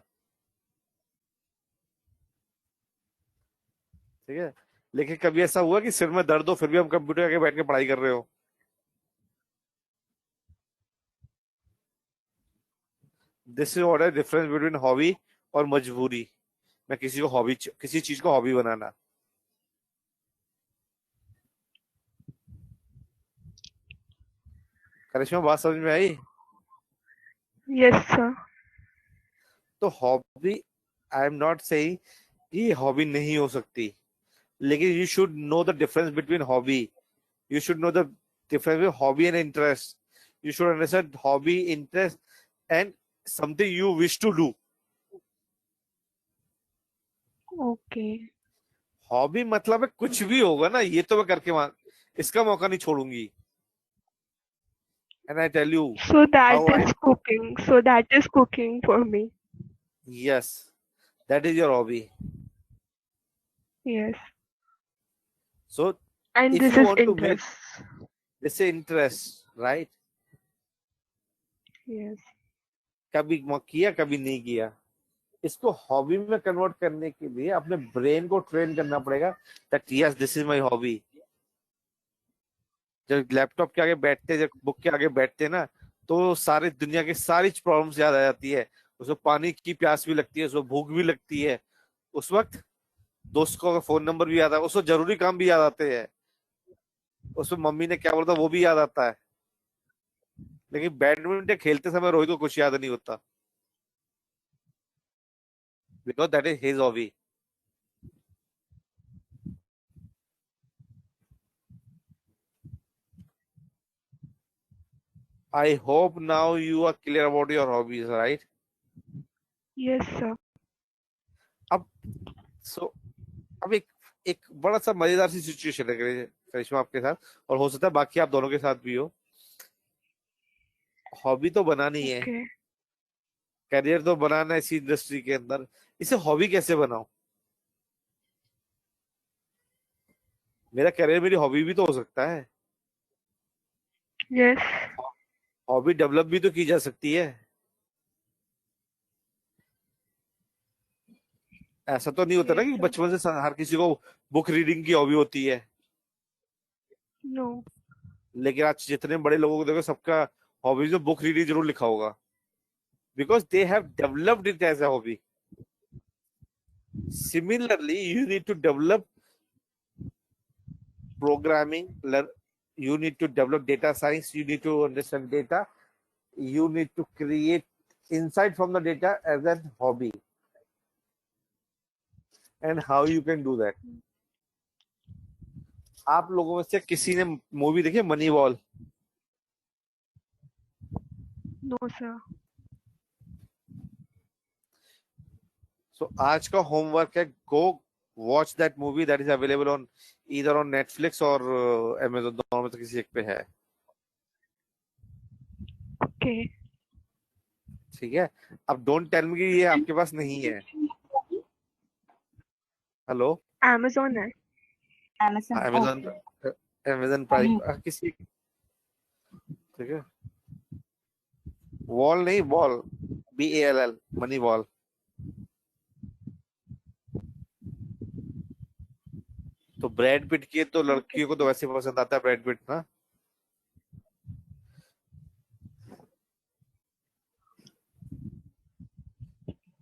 ठीक है, लेकिन कभी ऐसा हुआ कि सिर में दर्द हो फिर भी हम कंप्यूटर आके बैठ के पढ़ाई कर रहे हो? This is what is difference between hobby और मजबूरी। मैं किसी को हॉबी, किसी चीज को हॉबी बनाना। करिश्मा, बात समझ में आई? Yes, sir. तो hobby, I am not saying कि हॉबी नहीं हो सकती, लेकिन you should know the difference between hobby. You should know the difference between hobby and interest. You should understand hobby, interest and something you wish to do. Okay. Hobby मतलब है कुछ भी होगा ना, ये तो मैं करके इसका मौका नहीं छोड़ूंगी। And I tell you So that how I, is cooking. So that is cooking for me. Yes, that is your hobby. Yes. So And if this you is want to make interest. This interest, right? Yes. कभी किया, कभी नहीं किया। इसको hobby में convert करने के लिए अपने ब्रेन को ट्रेन करना पड़ेगा, that yes this is my hobby. जब लैपटॉप के आगे बैठते, जब बुक के आगे बैठते हैं ना, तो सारी दुनिया की सारी प्रॉब्लम्स याद आ जाती है। उसको पानी की प्यास भी लगती है, उसको भूख भी लगती है। उस वक्त दोस्त को फोन नंबर भी याद आता है, उसको जरूरी काम भी याद आते हैं, उसमें मम्मी ने क्या बोला था वो भी याद आता है। लेकिन बैडमिंटन खेलते समय रोहित को कुछ याद नहीं होता। because that is his hobby. I hope now you are clear about your hobbies, right? Yes, sir. So अब एक बड़ा सा मजेदार सी सिचुएशन है करिश्मा आपके साथ, और हो सकता है बाकी आप दोनों के साथ भी हो। हॉबी तो बनानी है, Okay. करियर तो बनाना है इसी इंडस्ट्री के अंदर, इसे हॉबी कैसे बनाओ? मेरा करियर मेरी हॉबी भी तो हो सकता है, Yes. हॉबी डेवलप भी तो की जा सकती है। ऐसा तो नहीं होता ना Yes, कि sir. बचपन से हर किसी को बुक रीडिंग की हॉबी होती है, No. लेकिन आज जितने बड़े लोगों को देखो सबका हॉबीज में बुक रीडिंग जरूर लिखा होगा, because they have developed it as a hobby. Similarly, you need to develop programming, you need to develop data science, you need to understand data, you need to create insight from the data as a hobby. And how you can do that? आप लोगों में से किसी ने movie देखी money ball? No, sir. So आज का homework है, go watch that movie that is available on either on Netflix or Amazon, दोनों में से किसी एक पे है, Okay. ठीक है? अब डोंट टेल मी कि ये आपके पास नहीं है। हेलो, Amazon है. Amazon. Amazon, Okay. Amazon prime किसी, ठीक है? वॉल नहीं, बॉल, BALL, मनी बॉल। तो ब्रैड पिट की तो लड़कियों को तो वैसे पसंद आता है ब्रैड पिट ना।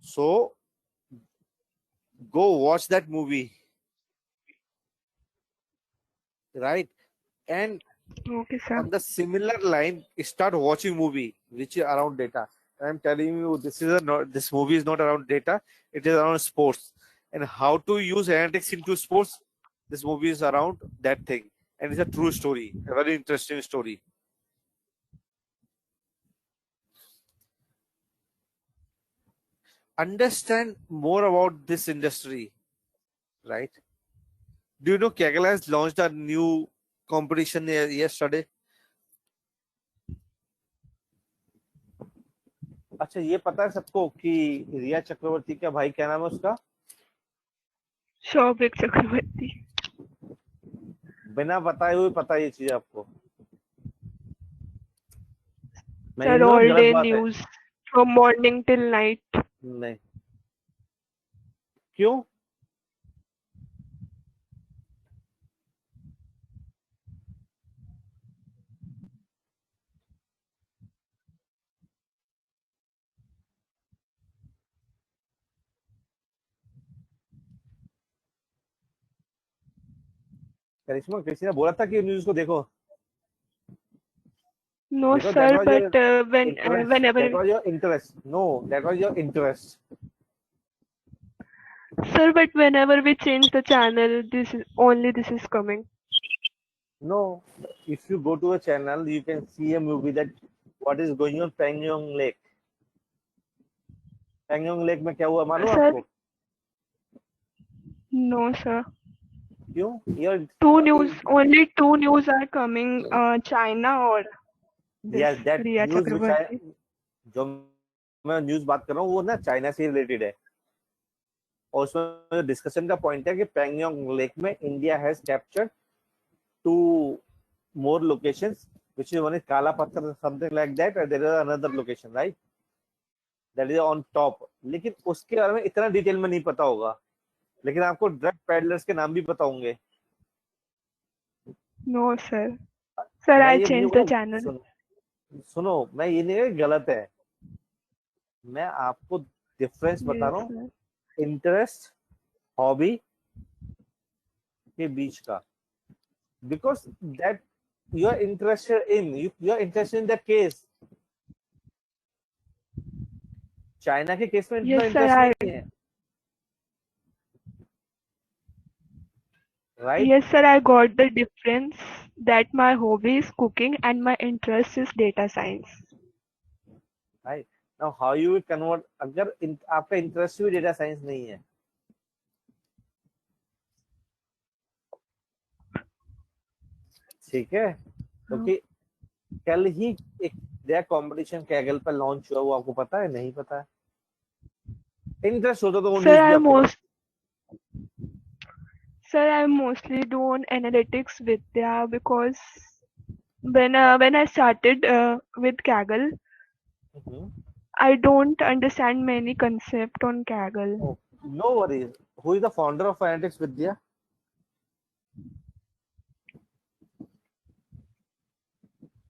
सो go watch that movie, right? And Okay, sir. on the similar line, start watching movie which is around data. I'm telling you, this movie is not around data, it is around sports and how to use analytics into sports. This movie is around that thing, and it's a true story, a very interesting story. Understand more about this industry, right? Do you know Kaggle has launched a new competition yesterday? अच्छा, ये पता है सबको कि रिया चक्रवर्ती का भाई क्या नाम है उसका? शौविक चक्रवर्ती. बिना बताए हुए पता ये चीज आपको? मैं Sir, ये नहीं all गलत day बात है। news from morning till night. नहीं, क्यों? करिश्मा, किसी ने बोला था कि न्यूज को देखो? No, Because that sir, was but your interest. whenever, That was your interest. No, that was your interest. sir, but whenever we change the channel, this is coming. No, if you go to a channel, you can see a movie that what is going on Pangyong Lake. Pangyong Lake में क्या हुआ मालूम Sir, आपको? no, sir. क्यों? Your Only two news are coming, China or this yes, that Riya news which I Chakrabarti. जो मैं news बात कर रहा हूँ वो ना चाइना से रिलेटेड है, और उसमें डिस्कशन का पॉइंट है कि पैंगोंग लेक में India has captured two more locations which is one is Kala Patthar, something like that, and there is another location, right? That is on top. लेकिन उसके बारे में इतना डिटेल में नहीं पता होगा, लेकिन आपको ड्रग पैडलर्स के नाम भी पता होंगे। No, sir. Sir, मैं I ये नहीं changed the बोला, channel. सुनो, मैं ये नहीं गलत है, मैं आपको डिफरेंस बता Yes, रहा हूँ sir. इंटरेस्ट हॉबी के बीच का, because that you are interested in, you are interested in that case. China के केस में इतना Yes, sir. इंटरेस्ट नहीं है, right? Yes, sir, I got the difference that my hobby is cooking and my interest is data science. Right. Now how you will convert, अगर आपका interest भी data science नहीं है, ठीक है, क्योंकि कल ही एक नया कंपटीशन कैगल पर लॉन्च हुआ, वो आपको पता है? नहीं पता है? इंटरेस्ट होता तो वो Sir, न्यूज भी आपको पता। I mostly do on analytics Vidya because when I started with Kaggle, hmm. I don't understand many concept on Kaggle. Oh, no worries. Who is the founder of Analytics Vidya?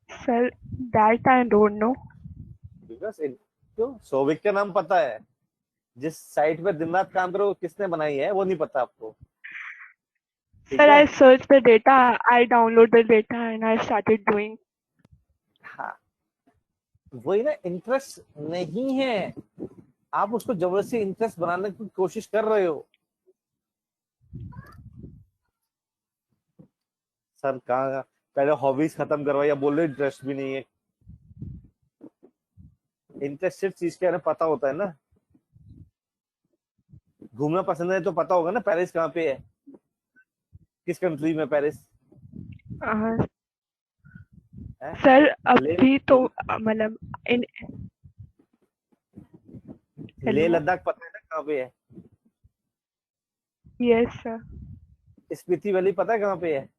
Sir, that I don't know. Because क्यों? सौविक का नाम पता है, जिस site पे दिन रात काम करो किसने बनाई है वो नहीं पता आपको, ठीक Sir, है? I searched the data, I download the data and I started doing. हाँ, वही ना, इंटरेस्ट नहीं है, आप उसको जबरदस्ती इंटरेस्ट बनाने की कोशिश कर रहे हो। सर कहाँ, पहले हॉबीज खत्म करवाइए, बोल रहे इंटरेस्ट भी नहीं है। इंटरेस्ट सिर्फ चीज के बारे में पता होता है ना। घूमना पसंद है तो पता होगा ना पेरिस कहाँ पे है, किस कंट्री में पेरिस Uh, है? Sir, ले अभी तो मतलब in ले hello. लद्दाख पता है ना कहाँ पे है? Yes, sir. स्पीति वैली पता है कहाँ पे है?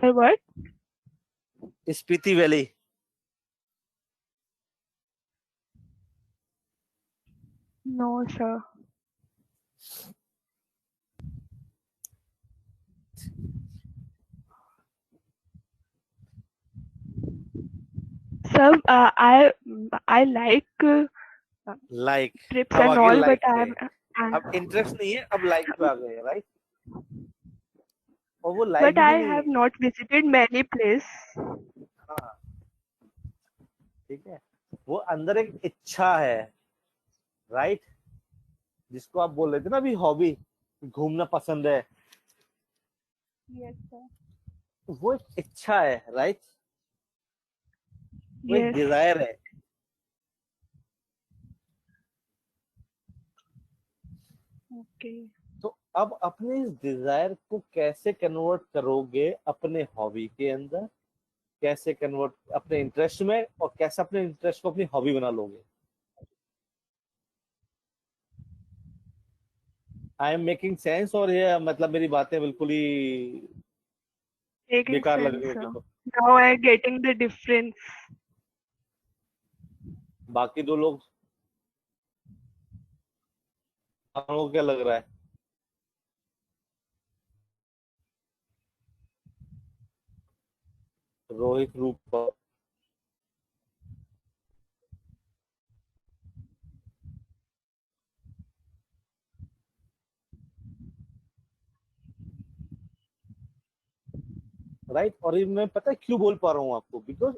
Sir, what? Spiti valley. No, sir. Sir, I like like trips अब and आगे all, लाइक but पे, I'm अब इंटरेस्ट नहीं है, अब लाइक पे आ गए, राइट? और वो but लाइक भी I नहीं have है। not visited many places. हाँ, ठीक है, वो अंदर एक इच्छा है, राइट? जिसको आप बोल रहे थे ना अभी, हॉबी, घूमना पसंद है, Yes, sir. वो एक इच्छा है, राइट? वो एक Yes. डिजायर है। Okay. तो अब अपने इस डिजायर को कैसे कन्वर्ट करोगे अपने हॉबी के अंदर, कैसे कन्वर्ट अपने इंटरेस्ट में, और कैसे अपने इंटरेस्ट को अपनी हॉबी बना लोगे? आई एम मेकिंग सेंस, और ये मतलब मेरी बातें बिल्कुल ही Making बेकार लग sense, रही होगी sir. तो? Now I'm getting the difference. बाकी दो लोग, आप लोगों को क्या लग रहा है? रोहित, रूप, राइट? और ये मैं पता है क्यों बोल पा रहा हूँ आपको, because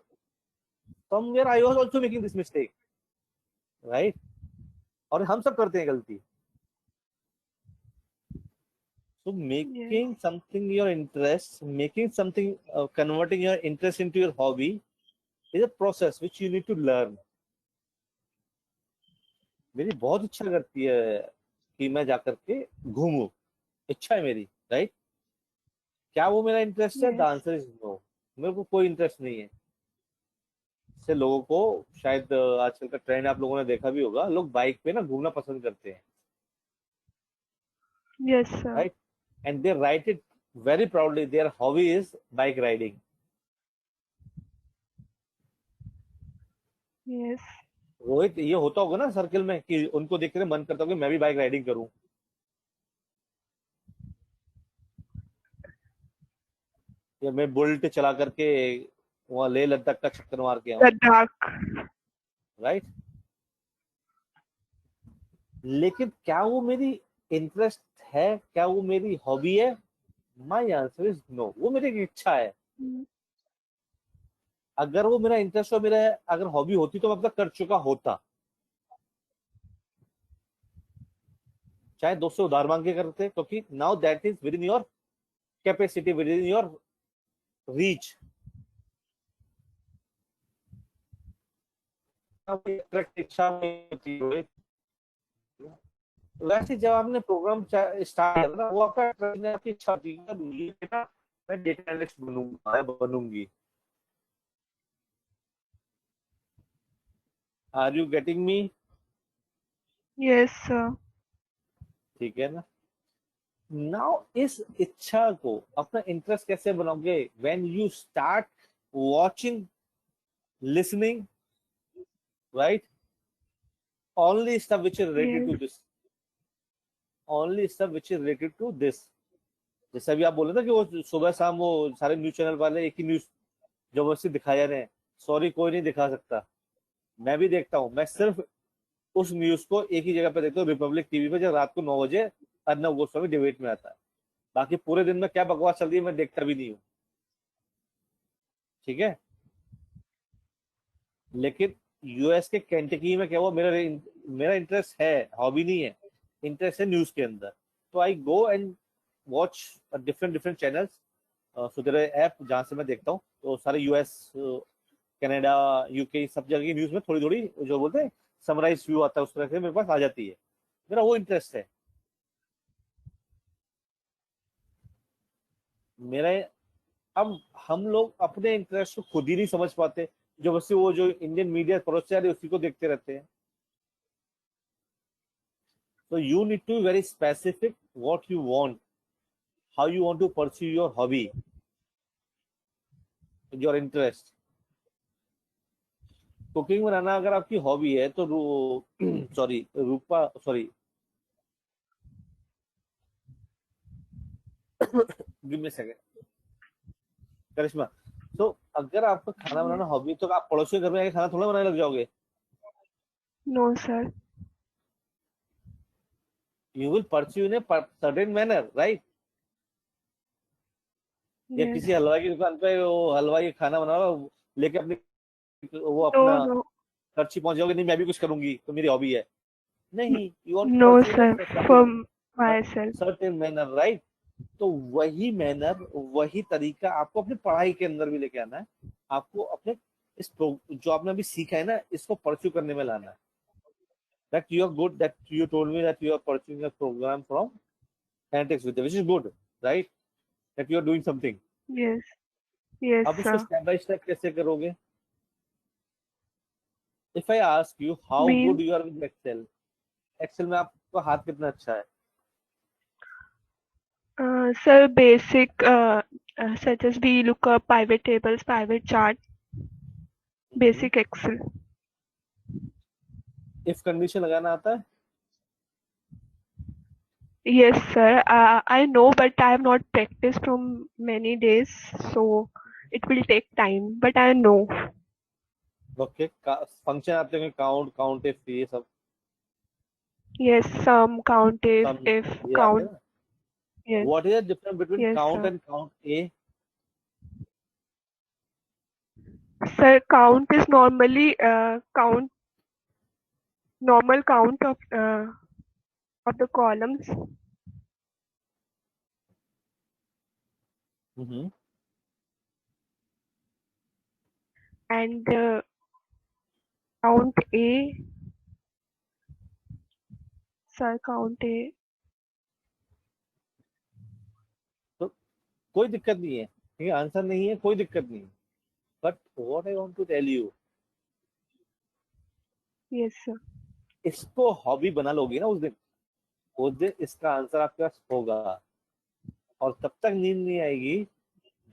somewhere I was also making this mistake, right? और हम सब करते हैं गलती। So Yes. making something your interest, making something, converting your interest into your hobby is a process which you need to learn. मेरी बहुत इच्छा करती है कि मैं जाकर के घूमूं, इच्छा है मेरी, राइट? क्या वो मेरा इंटरेस्ट है? The Yes. Answer is no, मेरे को कोई इंटरेस्ट नहीं है। से लोगों को शायद आजकल का ट्रेंड आप लोगों ने देखा भी होगा, लोग बाइक पे ना घूमना पसंद करते हैं, Yes, sir. Right? And they write it very proudly, their hobby is bike riding. Yes. Rohit, ये होता होगा ना सर्कल में कि उनको देख के मन करता होगा मैं भी बाइक राइडिंग करूं, या मैं बुलेट चला करके वहां लेह लद्दाख का चक्कर मार के आऊं, Ladakh. राइट? लेकिन क्या वो मेरी इंटरेस्ट है, क्या वो मेरी हॉबी है? माई आंसर इज नो, वो मेरी एक इच्छा है। Mm. अगर वो मेरा इंटरेस्ट और मेरा अगर हॉबी होती तो मैं अब तक कर चुका होता। चाहे दोस्त से उधार मांग के करते, क्योंकि now that is with in your capacity, with in your reach. इच्छा होती है। वैसे जब आपने प्रोग्राम स्टार्ट किया था, वो आपका आपकी इच्छा थी मैं डेटा एनालिस्ट बनूंगा, मैं बनूंगी। Are you getting me? Yes, sir. ठीक है ना। नाउ इस इच्छा को अपना इंटरेस्ट कैसे बनाओगे? When you start watching, listening, right, only stuff which is related Yes. to this, only stuff which is related to this। जैसे अभी आप बोले ना कि वो सुबह शाम वो सारे न्यूज चैनल वाले एक ही न्यूज जबरदस्ती दिखाया जा रहे हैं। सॉरी, कोई नहीं दिखा सकता, मैं भी देखता हूँ। मैं सिर्फ उस न्यूज को एक ही जगह पे देखता हूँ, रिपब्लिक टीवी पे, जब रात को 9 बजे अर्नब गोस्वामी डिबेट में आता है। बाकी पूरे दिन में क्या बकवास चल रही है मैं देखता भी नहीं हूँ, ठीक है। लेकिन यूएस के केंटकी में क्या हुआ, मेरा इंटरेस्ट है, हॉबी नहीं है, इंटरेस्ट है न्यूज के अंदर। तो I go and watch different different channels. So there app जहाँ से मैं देखता हूँ, तो सारे यूएस, कनाडा, यूके, सब जगह की न्यूज में थोड़ी थोड़ी जो बोलते हैं समराइज व्यू आता है, उस तरह से मेरे पास आ जाती है। मेरा वो इंटरेस्ट है। मेरा अब हम लोग अपने इंटरेस्ट को खुद ही नहीं समझ पाते, जो बस वो जो इंडियन मीडिया परोसते जा रहे उसी को देखते रहते हैं। So you need to be very specific what you want, how you want to pursue your hobby, your interest। Cooking बनाना अगर आपकी हॉबी है तो sorry Rupa, sorry give me second, Karishma. तो अगर आपका खाना बनाना हॉबी तो आप पड़ोसी के घर में आके खाना थोड़ा बनाने लग जाओगे? No, sir. You will pursue in a certain manner, right. या Yes. किसी हलवाई की दुकान पे वो हलवाई खाना बना रहा है, लेके अपनी वो No, अपना no, खर्ची पहुंच जाओगे, नहीं मैं भी कुछ करूंगी तो मेरी हॉबी है। नहीं, you want to no, pursue in sir. For myself. Certain manner, right. तो वही मैनर, वही तरीका आपको अपनी पढ़ाई के अंदर भी लेके आना है। आपको अपने जो आपने अभी सीखा है ना, इसको परस्यू करने में लाना है। that you are good, that you told me that you are pursuing a program from Analytics Vidya, which is good, right? That you are doing something। Yes. Yes, अब इसको sir. स्टेप बाय स्टेप कैसे करोगे? If I ask you how Means, good you are with Excel, Excel में आपका हाथ कितना अच्छा है? sir, basic such as VLOOKUP, pivot tables, pivot chart, basic Excel. If condition लगाना आता है? Yes, sir. I know, but I have not practiced from many days, so it will take time. But I know. Okay, function आते हैं, count, count if, ये सब Yes, some count some if ये आते हैं count. ना। Yes, what is the difference between yes, count sir. And count A? Sir, count is normally count normal count of the columns, and count A. Sir, count A. तो कोई दिक्कत नहीं है, ठीक है, आंसर नहीं है, कोई दिक्कत नहीं है। But what I want to tell you, Yes, sir. इसको हॉबी बना लोगे ना उस दिन इसका आंसर आपके पास होगा। और तब तक नींद नहीं आएगी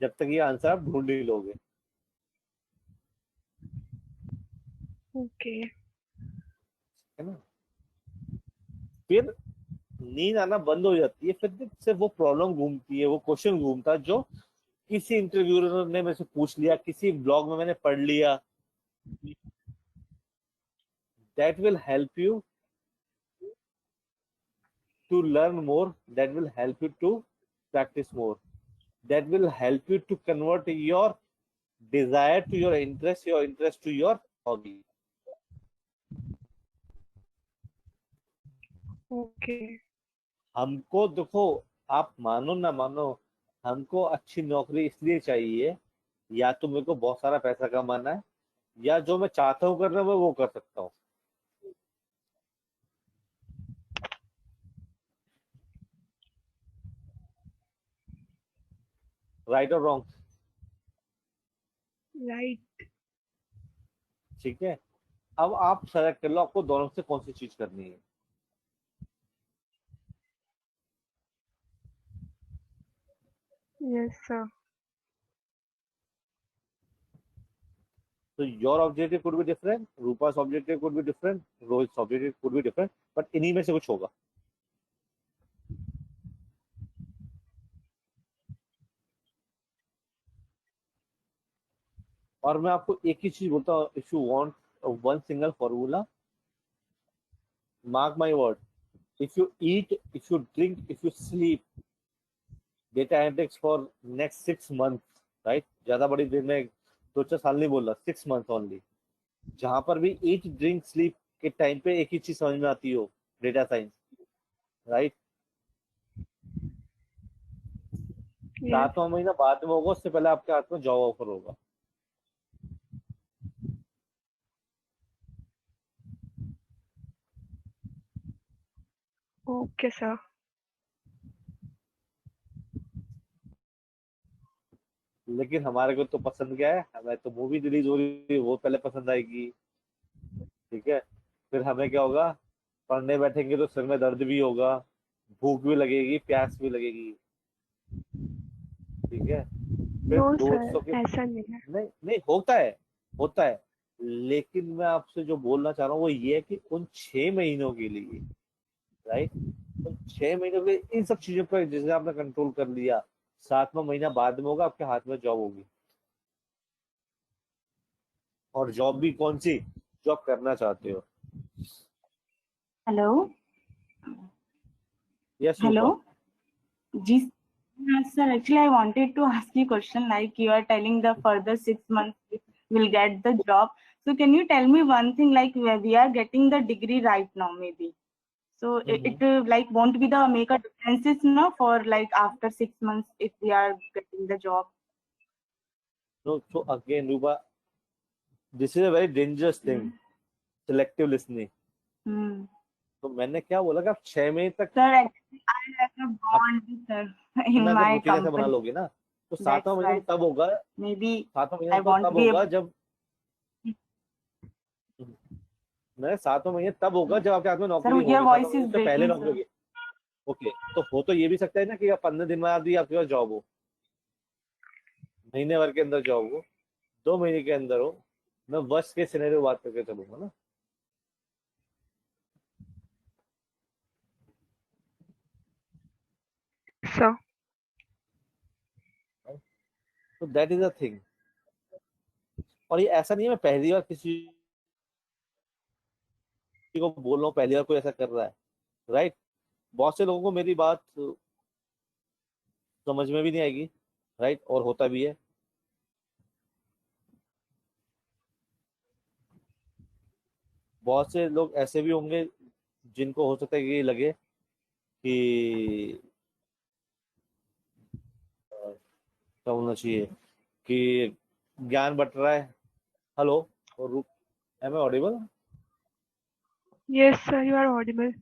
जब तक ये आंसर आप ढूंढ नहीं लोगे, Okay. है ना। फिर नींद आना बंद हो जाती है, फिर सिर्फ वो प्रॉब्लम घूमती है, वो क्वेश्चन घूमता है जो किसी इंटरव्यूअर ने मेरे से पूछ लिया, किसी ब्लॉग में मैंने पढ़ लिया। That will help you to learn more, that will help you to practice more, that will help you to convert your desire to your interest to your hobby। Okay. हमको देखो, आप मानो ना मानो, हमको अच्छी नौकरी इसलिए चाहिए, या तो मेरे को बहुत सारा पैसा कमाना है, या जो मैं चाहता हूँ करना मैं वो कर सकता हूँ। राइट और रॉन्ग? Right. ठीक है, अब आप सेलेक्ट कर लो आपको दोनों से कौन सी चीज करनी है। Yes, sir. तो your objective could be different, Rupa's objective could be different, Rohit objective could be different, but इन्हीं में से कुछ होगा। और मैं आपको एक ही चीज बोलता हूँ, if you want one single formula, mark my word, if you eat, if you drink, if you sleep, data analytics for next 6 months, right? ज्यादा बड़ी देर में 2-4 साल नहीं बोल रहा, 6 months ओनली। जहां पर भी ईट ड्रिंक स्लीप के टाइम पे एक ही चीज समझ में आती हो, डेटा साइंस, राइट? Yes. 7वां महीना बाद में होगा, उससे पहले आपके हाथ में जॉब ऑफर होगा। Okay, sir. लेकिन हमारे को तो पसंद क्या है, हमें तो मूवी रिलीज हो रही है वो पहले पसंद आएगी। ठीक है, फिर हमें क्या होगा, पढ़ने बैठेंगे तो सिर में दर्द भी होगा, भूख भी लगेगी, प्यास भी लगेगी। ठीक है, फिर No, sir. दोस्तों के, ऐसा नहीं है. नहीं नहीं, होता है, होता है। लेकिन मैं आपसे जो बोलना चाह रहा हूँ वो ये है कि उन 6 महीनों के लिए, राइट, उन 6 महीनों के लिए इन सब चीजों पर जिसे आपने कंट्रोल कर लिया, 7वां महीना बाद में होगा, आपके हाथ में जॉब होगी। और जॉब भी कौन सी, जो आप करना चाहते हो। Hello. Yes hello. Rupa. Ji sir, actually I wanted to ask you a question, like you are telling the further 6 months will get the job. So can you tell me one thing, like where we are getting the degree right now maybe. So it like won't be the make a differences no for like after 6 months if we are getting the job. No, so again Rupa, this is a very dangerous thing, selective listening. Hmm. तो मैंने क्या बोला कि आप 6 महीने तक Sir, actually I have a bond sir in अपना जब my रूटीन ऐसा बना company. लोगे ना, तो That's 7वां महीना why तो तब होगा, maybe 7वां महीना I तो won't तब be होगा able. जब, मैं 7वां महीना तब होगा जब आपके हाथ में Sir, नौकरी your होगी, 7वां voice महीने is उससे पहले breaking, नौकरी sir. होगी। ओके, तो हो तो ये भी सकता है ना कि आप 15 दिन बाद भी आपके पास जॉब हो, महीने भर के अंदर जॉब हो, 2 महीने के अंदर हो। मैं वर्स्ट के सिनेरियो बात करके चलूंगा ना। Sir. तो दैट इज अ थिंग। और ये ऐसा नहीं है मैं पहली बार किसी को बोल रहा हूँ, पहली बार कोई ऐसा कर रहा है, राइट? बहुत से लोगों को मेरी बात समझ में भी नहीं आएगी, राइट, और होता भी है। बहुत से लोग ऐसे भी होंगे जिनको हो सकता है कि ये लगे कि क्या होना चाहिए, कि ज्ञान बट रहा है। हेलो, और Roop, am I audible? Yes, sir. You are audible.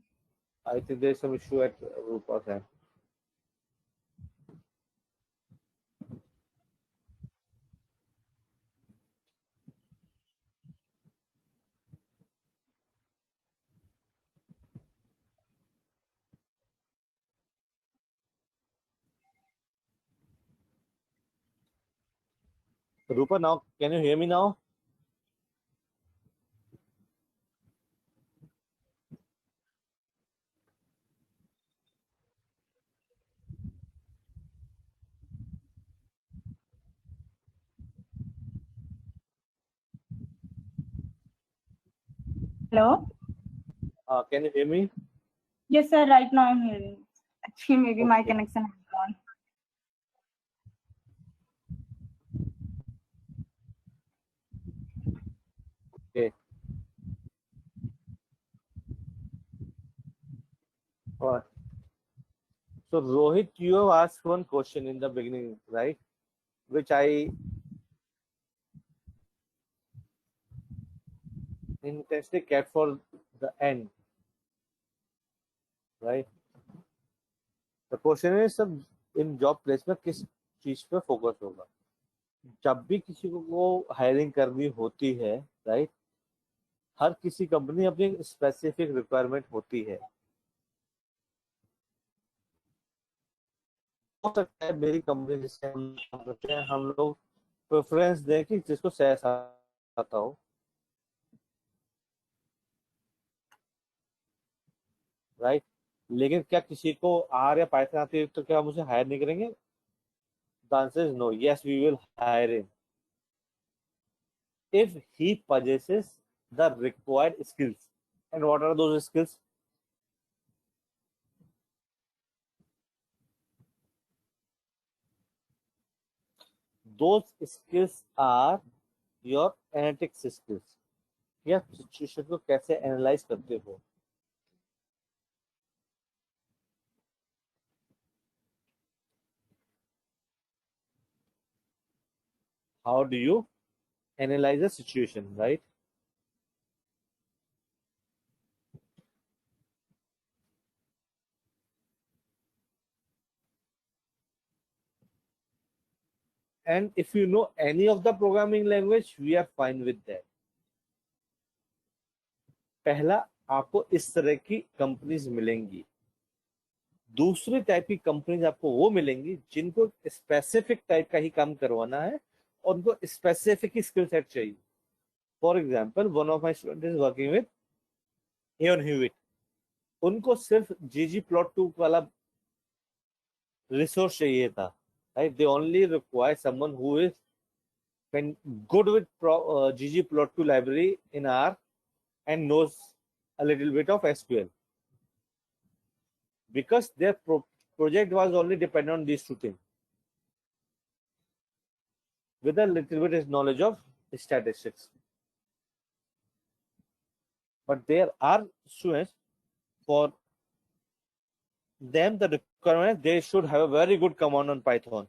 I think there is some issue at Rupa's end. Rupa, now can you hear me now? Hello. Can you hear me? Yes, sir. Right now I'm hearing. Actually, maybe my Okay. connection has gone. Okay. Alright. So Rohit, you have asked one question in the beginning, right? Which I intentionally kept for the end, right? The question is सब in job placement किस चीज पे focus होगा? जब भी किसी को hiring करनी होती है, राइट, हर किसी कंपनी अपनी स्पेसिफिक रिक्वायरमेंट होती है. हो सकता है मेरी कंपनी जिससे हम काम करते हैं, हम लोग प्रेफरेंस दें कि जिसको सेल्स आता हो, राइट. लेकिन क्या किसी को आर या पाइथन आती है तो क्या हम उसे हायर नहीं करेंगे? The answer is no. Yes, we will hire him if he possesses the required skills. And what are those skills? Those skills are your analytics skills. या सिचुएशन को कैसे एनालाइज करते हो. How do you analyze a situation, right? And if you know any of the programming language, we are fine with that. पहला, आपको इस तरह की कंपनीज मिलेंगी. दूसरी टाइप की कंपनीज आपको वो मिलेंगी जिनको स्पेसिफिक टाइप का ही काम करवाना है और उनको स्पेसिफिक ही स्किल सेट चाहिए. For example, one of my student is working with Aon Hewitt. उनको सिर्फ जीजी प्लॉट 2 वाला रिसोर्स चाहिए था, right. They only require someone who is good with ggplot 2 library in R and knows a little bit of SQL, because their project was only dependent on these two things with a little bit of knowledge of statistics. But there are students, for them the requirement they should have a very good command on Python.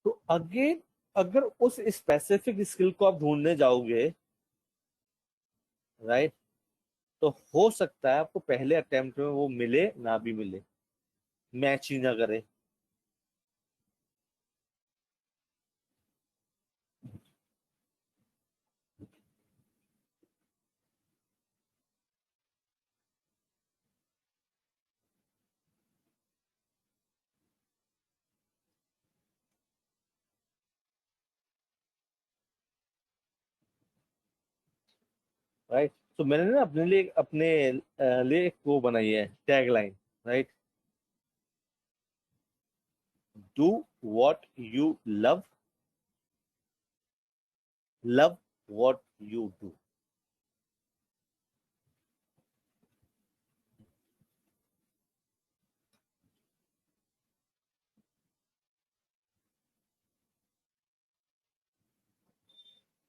तो again, अगर उस specific skill को आप ढूंढने जाओगे, right, तो हो सकता है आपको पहले अटेम्प्ट में वो मिले ना भी मिले, मैच ही ना करे. राइट. तो मैंने ना अपने लिए एक वो बनाई है tagline, right. Do what you love, love what you do.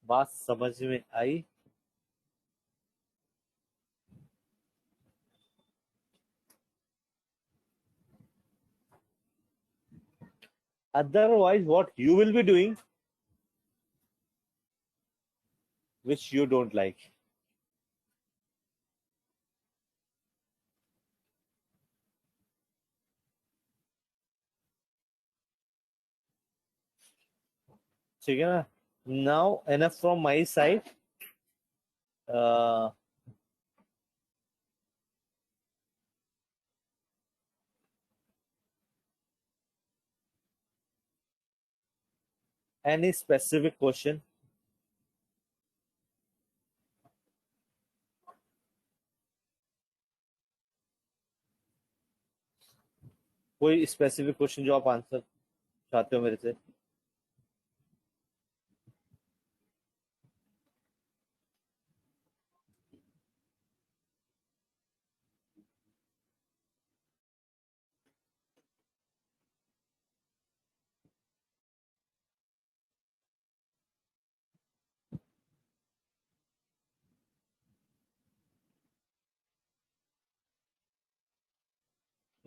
बात समझ में आई? Otherwise, what you will be doing, which you don't like. ठीक है ना? Now enough from my side. Uh, any specific question? कोई स्पेसिफिक क्वेश्चन जो आप answer चाहते हो मेरे से?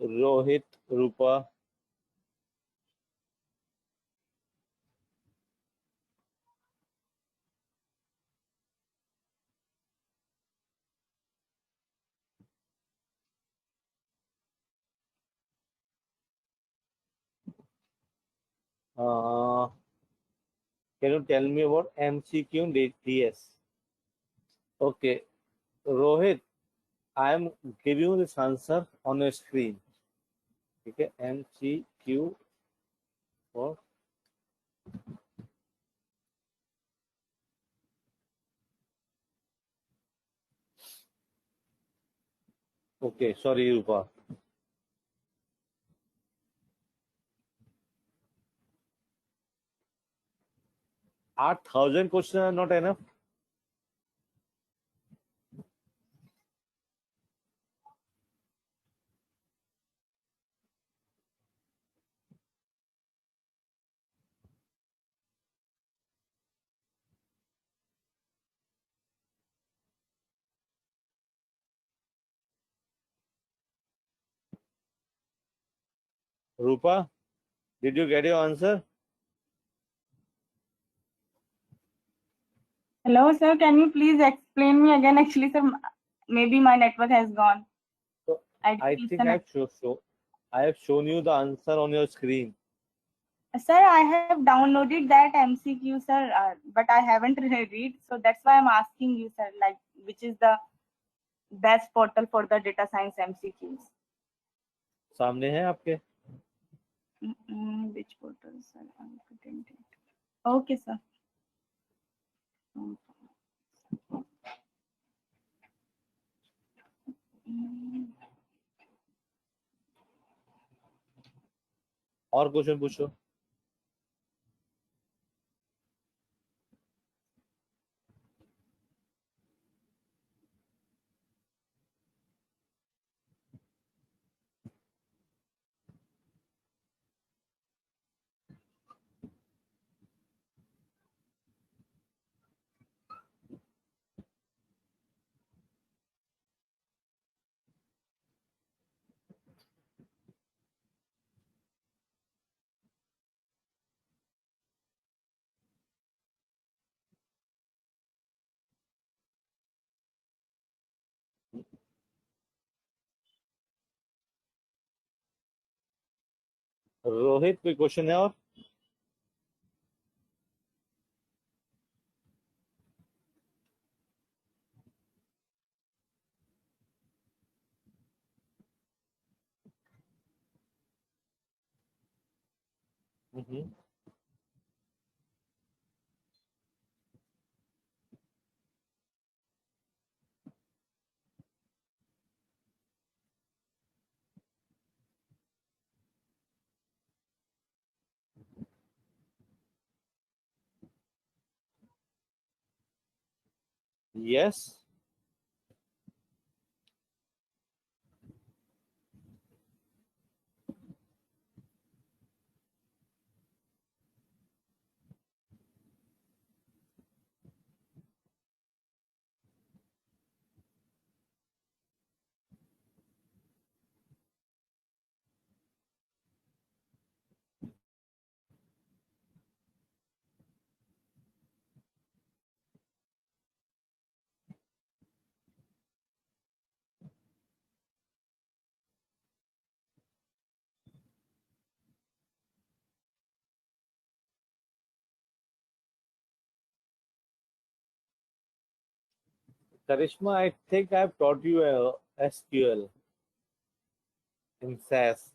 Rohit, Rupa. Can you tell me about MCQ and DS? Okay, Rohit, I am giving you this answer on your screen. Okay, MCQ for okay, sorry, Rupa. Are 1,000 questions are not enough? Rupa, did you get your answer? Hello, sir. Can you please explain me again? Actually, sir, maybe my network has gone. So, I I didn't think listen. I have shown you the answer on your screen. Sir, I have downloaded that MCQ, sir, but I haven't read. So that's why I'm asking you, sir, like, which is the best portal for the data science MCQs? सामने है आपके? Which portal, sir? Okay, sir. और question पूछो. रोहित, कोई question है और? Yes. Karishma, I think I've taught you SQL in SAS,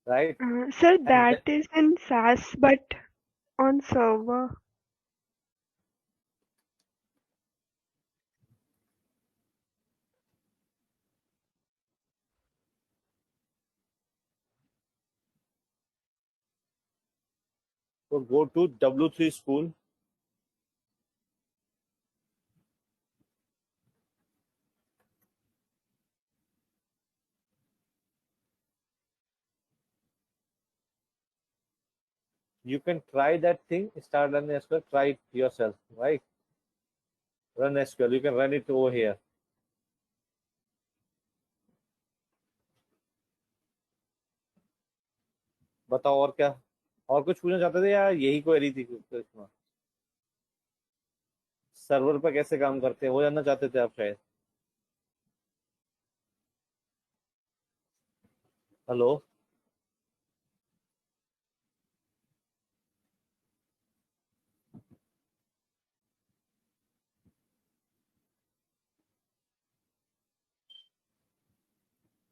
right? Sir, And that is in SAS, but on server. so go to W3 school. You can try that thing, start learning SQL, try it yourself, right? Run SQL, you can run it over here. बताओ और क्या, और कुछ पूछना चाहते थे या यही क्वेरी थी इसमें? सर्वर पर कैसे काम करते हैं वो जानना चाहते थे आप शायद। हेलो।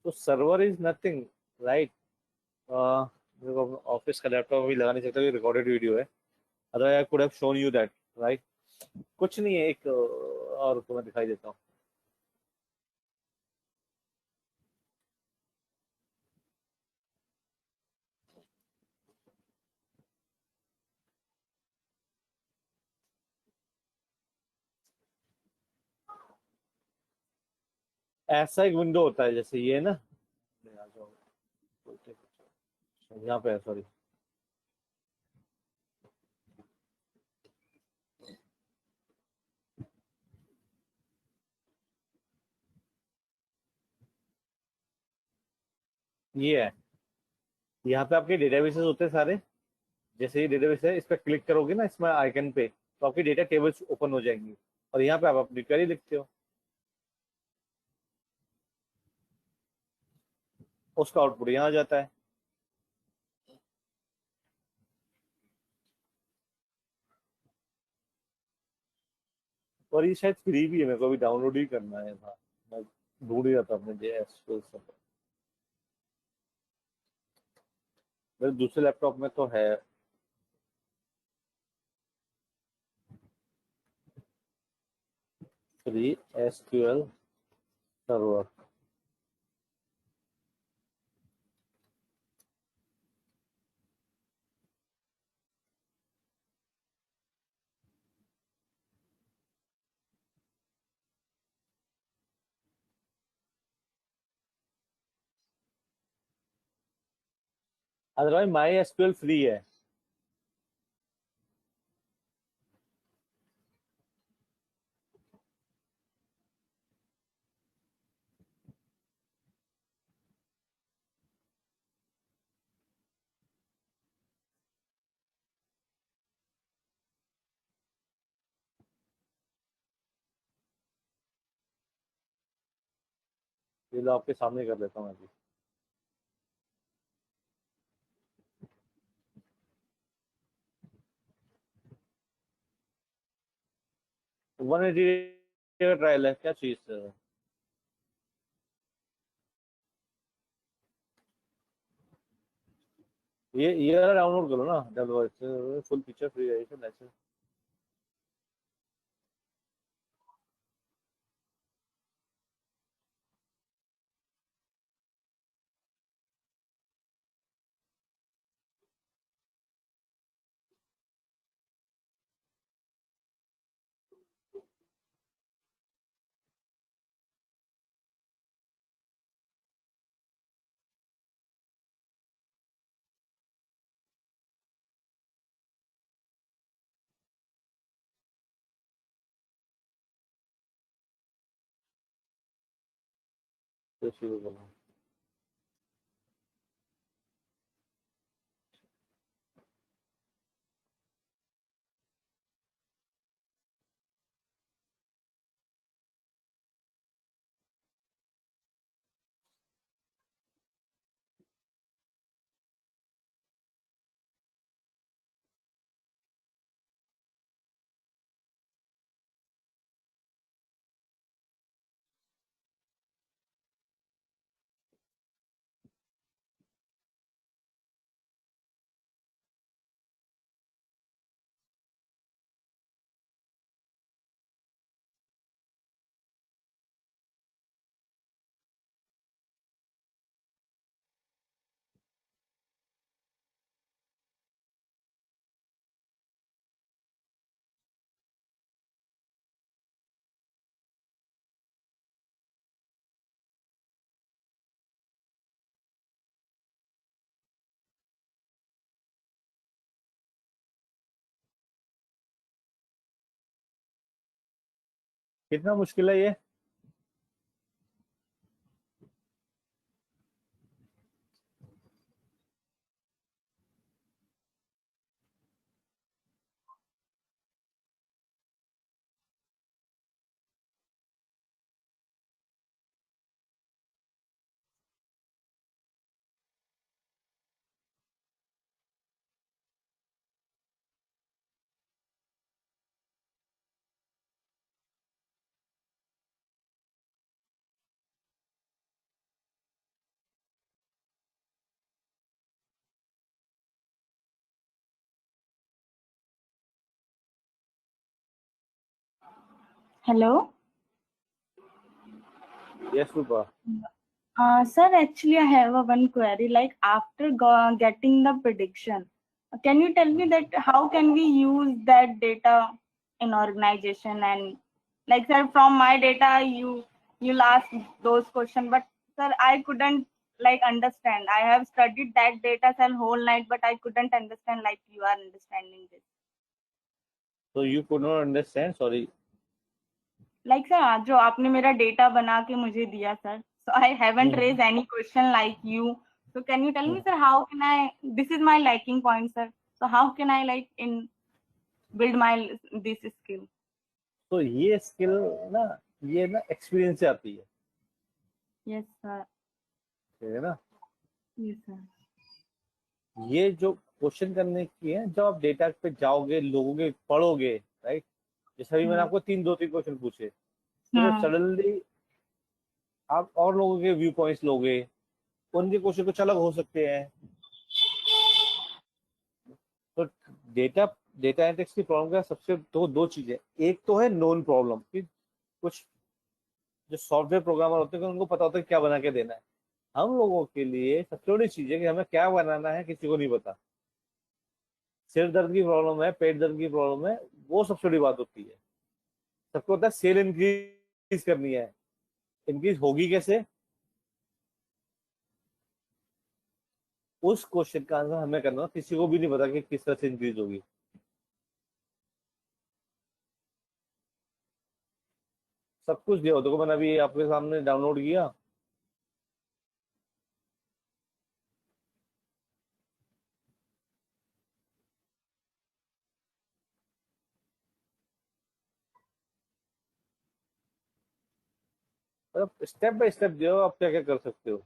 तो सर्वर इज नथिंग, राइट। मेरे को ऑफिस का लैपटॉप भी लगा नहीं सकता, रिकॉर्डेड वीडियो है, otherwise I could have shown you that, right. कुछ नहीं है, एक और को मैं दिखाई देता हूँ। ऐसा एक विंडो होता है जैसे ये ना, आ जाओ, यहाँ पे है, सॉरी। ये है, यहाँ पे आपके डेटाबेसेस होते हैं सारे। जैसे ये डेटाबेस है, इस पर क्लिक करोगे ना इसमें आइकन पे, तो आपकी डेटा टेबल्स ओपन हो जाएंगी, और यहाँ पे आप अपनी क्वेरी लिखते हो, उसका आउटपुट यहाँ आ जाता है। और ये शायद फ्री भी है, मेरे को अभी डाउनलोड ही करना है था, मैं ढूंढ ही रहा था अपने JS सब। मेरे दूसरे लैपटॉप में तो है। Free SQL server. Otherwise my SQL free है। ये लो आपके सामने कर लेता हूँ अभी। 180 का ट्रायल है, क्या चीज है? ये वाला डाउनलोड करो ना, डब्ल्यू फुल फीचर फ्री है ऐसे। तो शुरू करो। कितना मुश्किल है ये? Hello. Yes, Rupa. Sir, actually, I have one query. Like after getting the prediction, can you tell me that how can we use that data in organization? And like, sir, from my data, you ask those questions, but sir, I couldn't like understand. I have studied that data cell whole night, but I couldn't understand like you are understanding this. So you could not understand. Sorry. Like sir, जो आपने मेरा data बना के मुझे दिया sir, so I haven't raised any question like you. So can you tell me sir, how can I? This is my lacking point sir. So how can I like build my this skill? तो ये skill ना, ये ना experience से आती है, Yes sir. ठीक है ना। Yes sir. ये जो क्वेश्चन करने की है, जब आप डेटा पे जाओगे, लोगोगे, पढ़ोगे, राइट। जैसे अभी मैंने आपको दो तीन क्वेश्चन पूछे, तो सडनली आप और लोगों के व्यू पॉइंट्स लोगे, उनके क्वेश्चन कुछ अलग हो सकते हैं। तो डेटा डेटा एनालिटिक्स की प्रॉब्लम का सबसे दो चीजें, एक तो है नोन प्रॉब्लम कि कुछ जो सॉफ्टवेयर प्रोग्रामर होते हैं उनको पता होता है क्या बना के देना है। हम लोगों के लिए सबसे बड़ी चीज है कि हमें क्या बनाना है किसी को नहीं पता। सिर दर्द की प्रॉब्लम है, पेट दर्द की प्रॉब्लम है, वो सबसे बड़ी बात होती है। सबको होता है सेल इंक्रीज करनी है, इंक्रीज होगी कैसे, उस क्वेश्चन का आंसर हमें करना। किसी को भी नहीं पता कि किस तरह से इंक्रीज होगी। सब कुछ दिया हो, देखो मैंने अभी आपके सामने डाउनलोड किया, मतलब स्टेप बाय स्टेप दिया हो, आप क्या क्या कर सकते हो,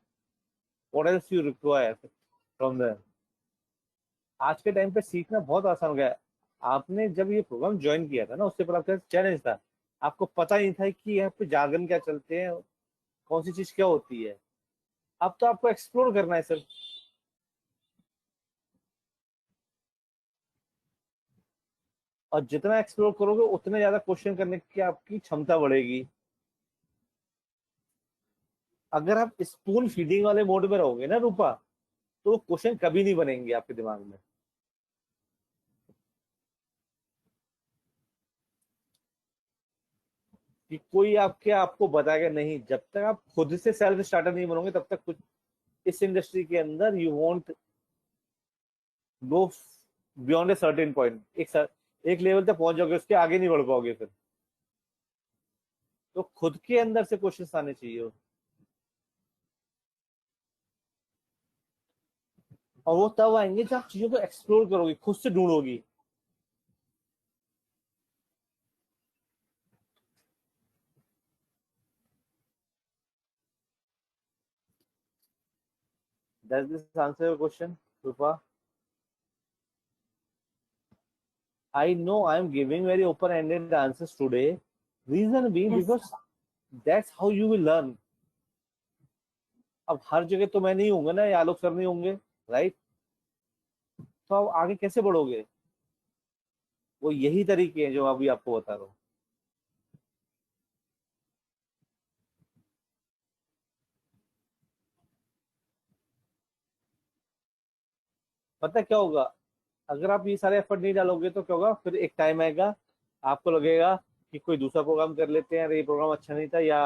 what else you require from there. आज के टाइम पे सीखना बहुत आसान हो गया है। आपने जब ये प्रोग्राम ज्वाइन किया था ना, उससे पहले आपका चैलेंज था, आपको पता ही नहीं था कि यहाँ पे जार्गन क्या चलते हैं, कौन सी चीज क्या होती है। अब तो आपको एक्सप्लोर करना है सर। और जितना एक्सप्लोर करोगे उतने ज्यादा क्वेश्चन करने की आपकी क्षमता बढ़ेगी। अगर आप स्पून फीडिंग वाले मोड में रहोगे ना रूपा, तो क्वेश्चन कभी नहीं बनेंगे आपके दिमाग में। कि कोई आपको बताएगा नहीं, जब तक आप खुद से सेल्फ स्टार्टर नहीं बनोगे तब तक कुछ इस इंडस्ट्री के अंदर you want go beyond a certain point. एक लेवल तक पहुंच जाओगे, उसके आगे नहीं बढ़ पाओगे फिर। तो खुद के अंदर से क्वेश्चन आने चाहिए, और वो तब आएंगे जब आप चीजों को एक्सप्लोर करोगे, खुद से ढूंढोगी। Does this answer your question, Rupa? I know I am giving very open-ended answers today. Reason being Yes. because that's how you will learn. अब हर जगह तो मैं नहीं होंगे ना, या आलोक सर नहीं होंगे, राइट। तो आप आगे कैसे बढ़ोगे? वो यही तरीके हैं जो अभी आपको बता रहा हूँ। पता क्या होगा, अगर आप ये सारे एफर्ट नहीं डालोगे तो क्या होगा, फिर एक टाइम आएगा आपको लगेगा कि कोई दूसरा प्रोग्राम कर लेते हैं, अरे ये प्रोग्राम अच्छा नहीं था, या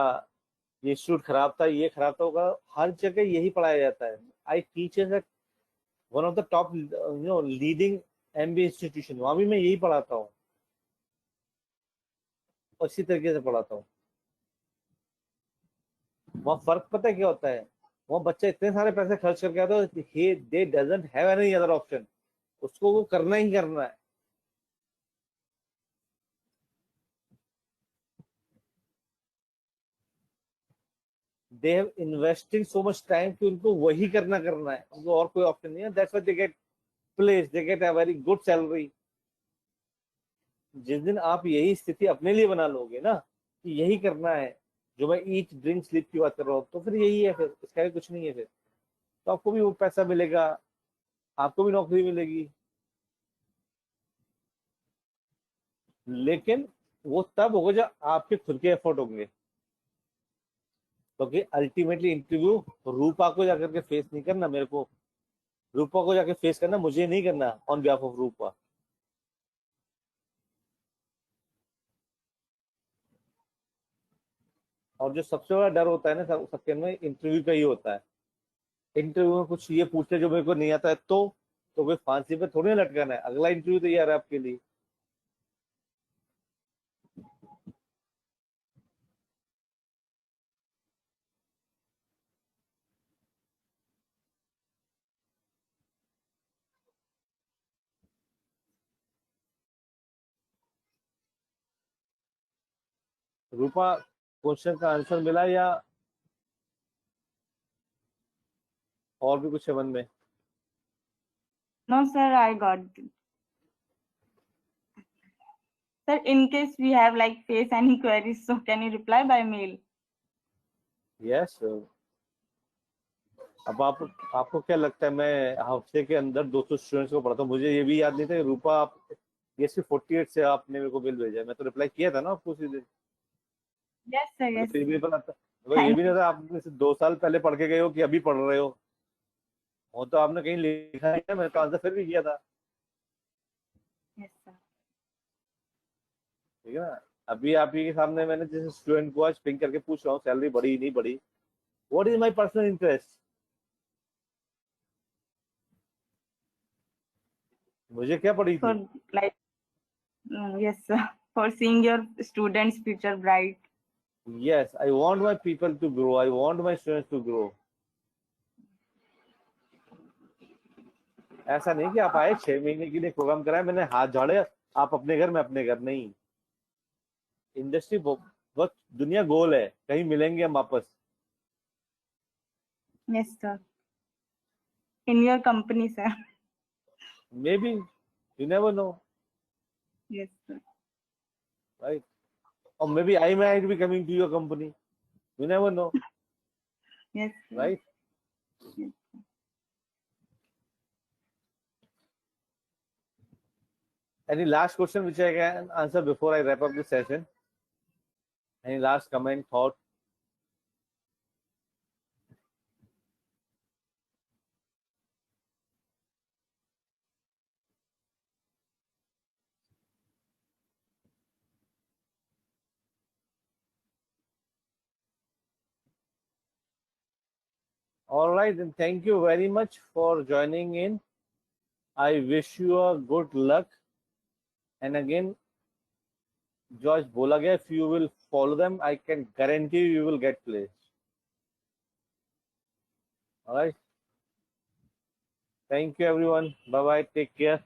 ये इंस्टीट्यूट खराब था, ये खराब था। होगा हर जगह यही पढ़ाया जाता है। I teach at one of the top leading MBA institution, वहां भी मैं यही पढ़ाता हूँ और इसी तरीके से पढ़ाता हूँ। वहाँ फर्क पता है क्या होता है, वहाँ बच्चा इतने सारे पैसे खर्च करके आता है, he they doesn't have any other option, उसको वो करना ही करना है। They have investing so much time कि उनको वही करना है, उनको और कोई ऑप्शन नहीं है। That's why they get place, they get a very good salary. जिस दिन आप यही स्थिति अपने लिए बना लोगे ना कि यही करना है, जो मैं ईट ड्रिंक स्लीप की बात कर रहा हूँ, तो फिर यही है, फिर इसका भी कुछ नहीं है। फिर तो आपको भी वो पैसा मिलेगा, आपको भी नौकरी मिलेगी, लेकिन वो तब होगा जब आपके खुद के एफर्ट होंगे, क्योंकि अल्टीमेटली इंटरव्यू रूपा को जाकर के फेस नहीं करना मेरे को, रूपा को जाके फेस करना मुझे नहीं करना ऑन बिहाफ ऑफ रूपा। और जो सबसे बड़ा डर होता है ना सबके में इंटरव्यू का ही होता है। इंटरव्यू में कुछ ये पूछते जो मेरे को नहीं आता है तो कोई फांसी पे थोड़ी ना लटकाना है, अगला इंटरव्यू तैयार है आपके लिए। रूपा, क्वेश्चन का आंसर मिला या और भी कुछ है मन में? No, sir, I got it. Sir, in case we have like face any queries, so can you reply by mail? Yes. अब आपको क्या लगता है मैं हफ्ते के अंदर 200 स्टूडेंट्स को पढ़ाता हूँ? मुझे ये भी याद नहीं था कि रूपा आप ये सिर्फ 48 से आपने मेरे को बिल भेजा है। मैं तो रिप्लाई किया था ना आपको उसी दिन। Yes, sir, मुझे yes. तो ये भी पता था, मुझे ये Thank भी नहीं you. था आप 2 साल पहले पढ़ के गए हो कि अभी पढ़ रहे हो। वो तो आपने कहीं लिखा है, मैंने तो आंसर फिर भी किया था। Yes, sir. ठीक है ना। अभी आप ही के सामने मैंने जैसे स्टूडेंट को आज पिंक करके पूछ रहा हूँ सैलरी बढ़ी नहीं बढ़ी, what is my personal interest? मुझे क्या पड़ी For थी? like, yes, sir. For seeing your students' future bright. Yes, I want my people to grow, I want my students to grow. ऐसा नहीं कि आप आए 6 महीने के लिए प्रोग्राम कराए, मैंने हाथ झाड़े, आप अपने घर में अपने घर नहीं। इंडस्ट्री बहुत दुनिया गोल है, कहीं मिलेंगे हम वापस। Yes, sir. In your company, sir. Maybe, you never know, Yes, sir. Right? और maybe I might be coming to your company, you never know, Yes, sir. Right? Yes. Any last question which I can answer before I wrap up this session? Any last comment, thought? All right, then thank you very much for joining in. I wish you a good luck. And again, Josh bola gaya, if you will follow them, I can guarantee you will get placed. All right. Thank you, everyone. Bye bye. Take care.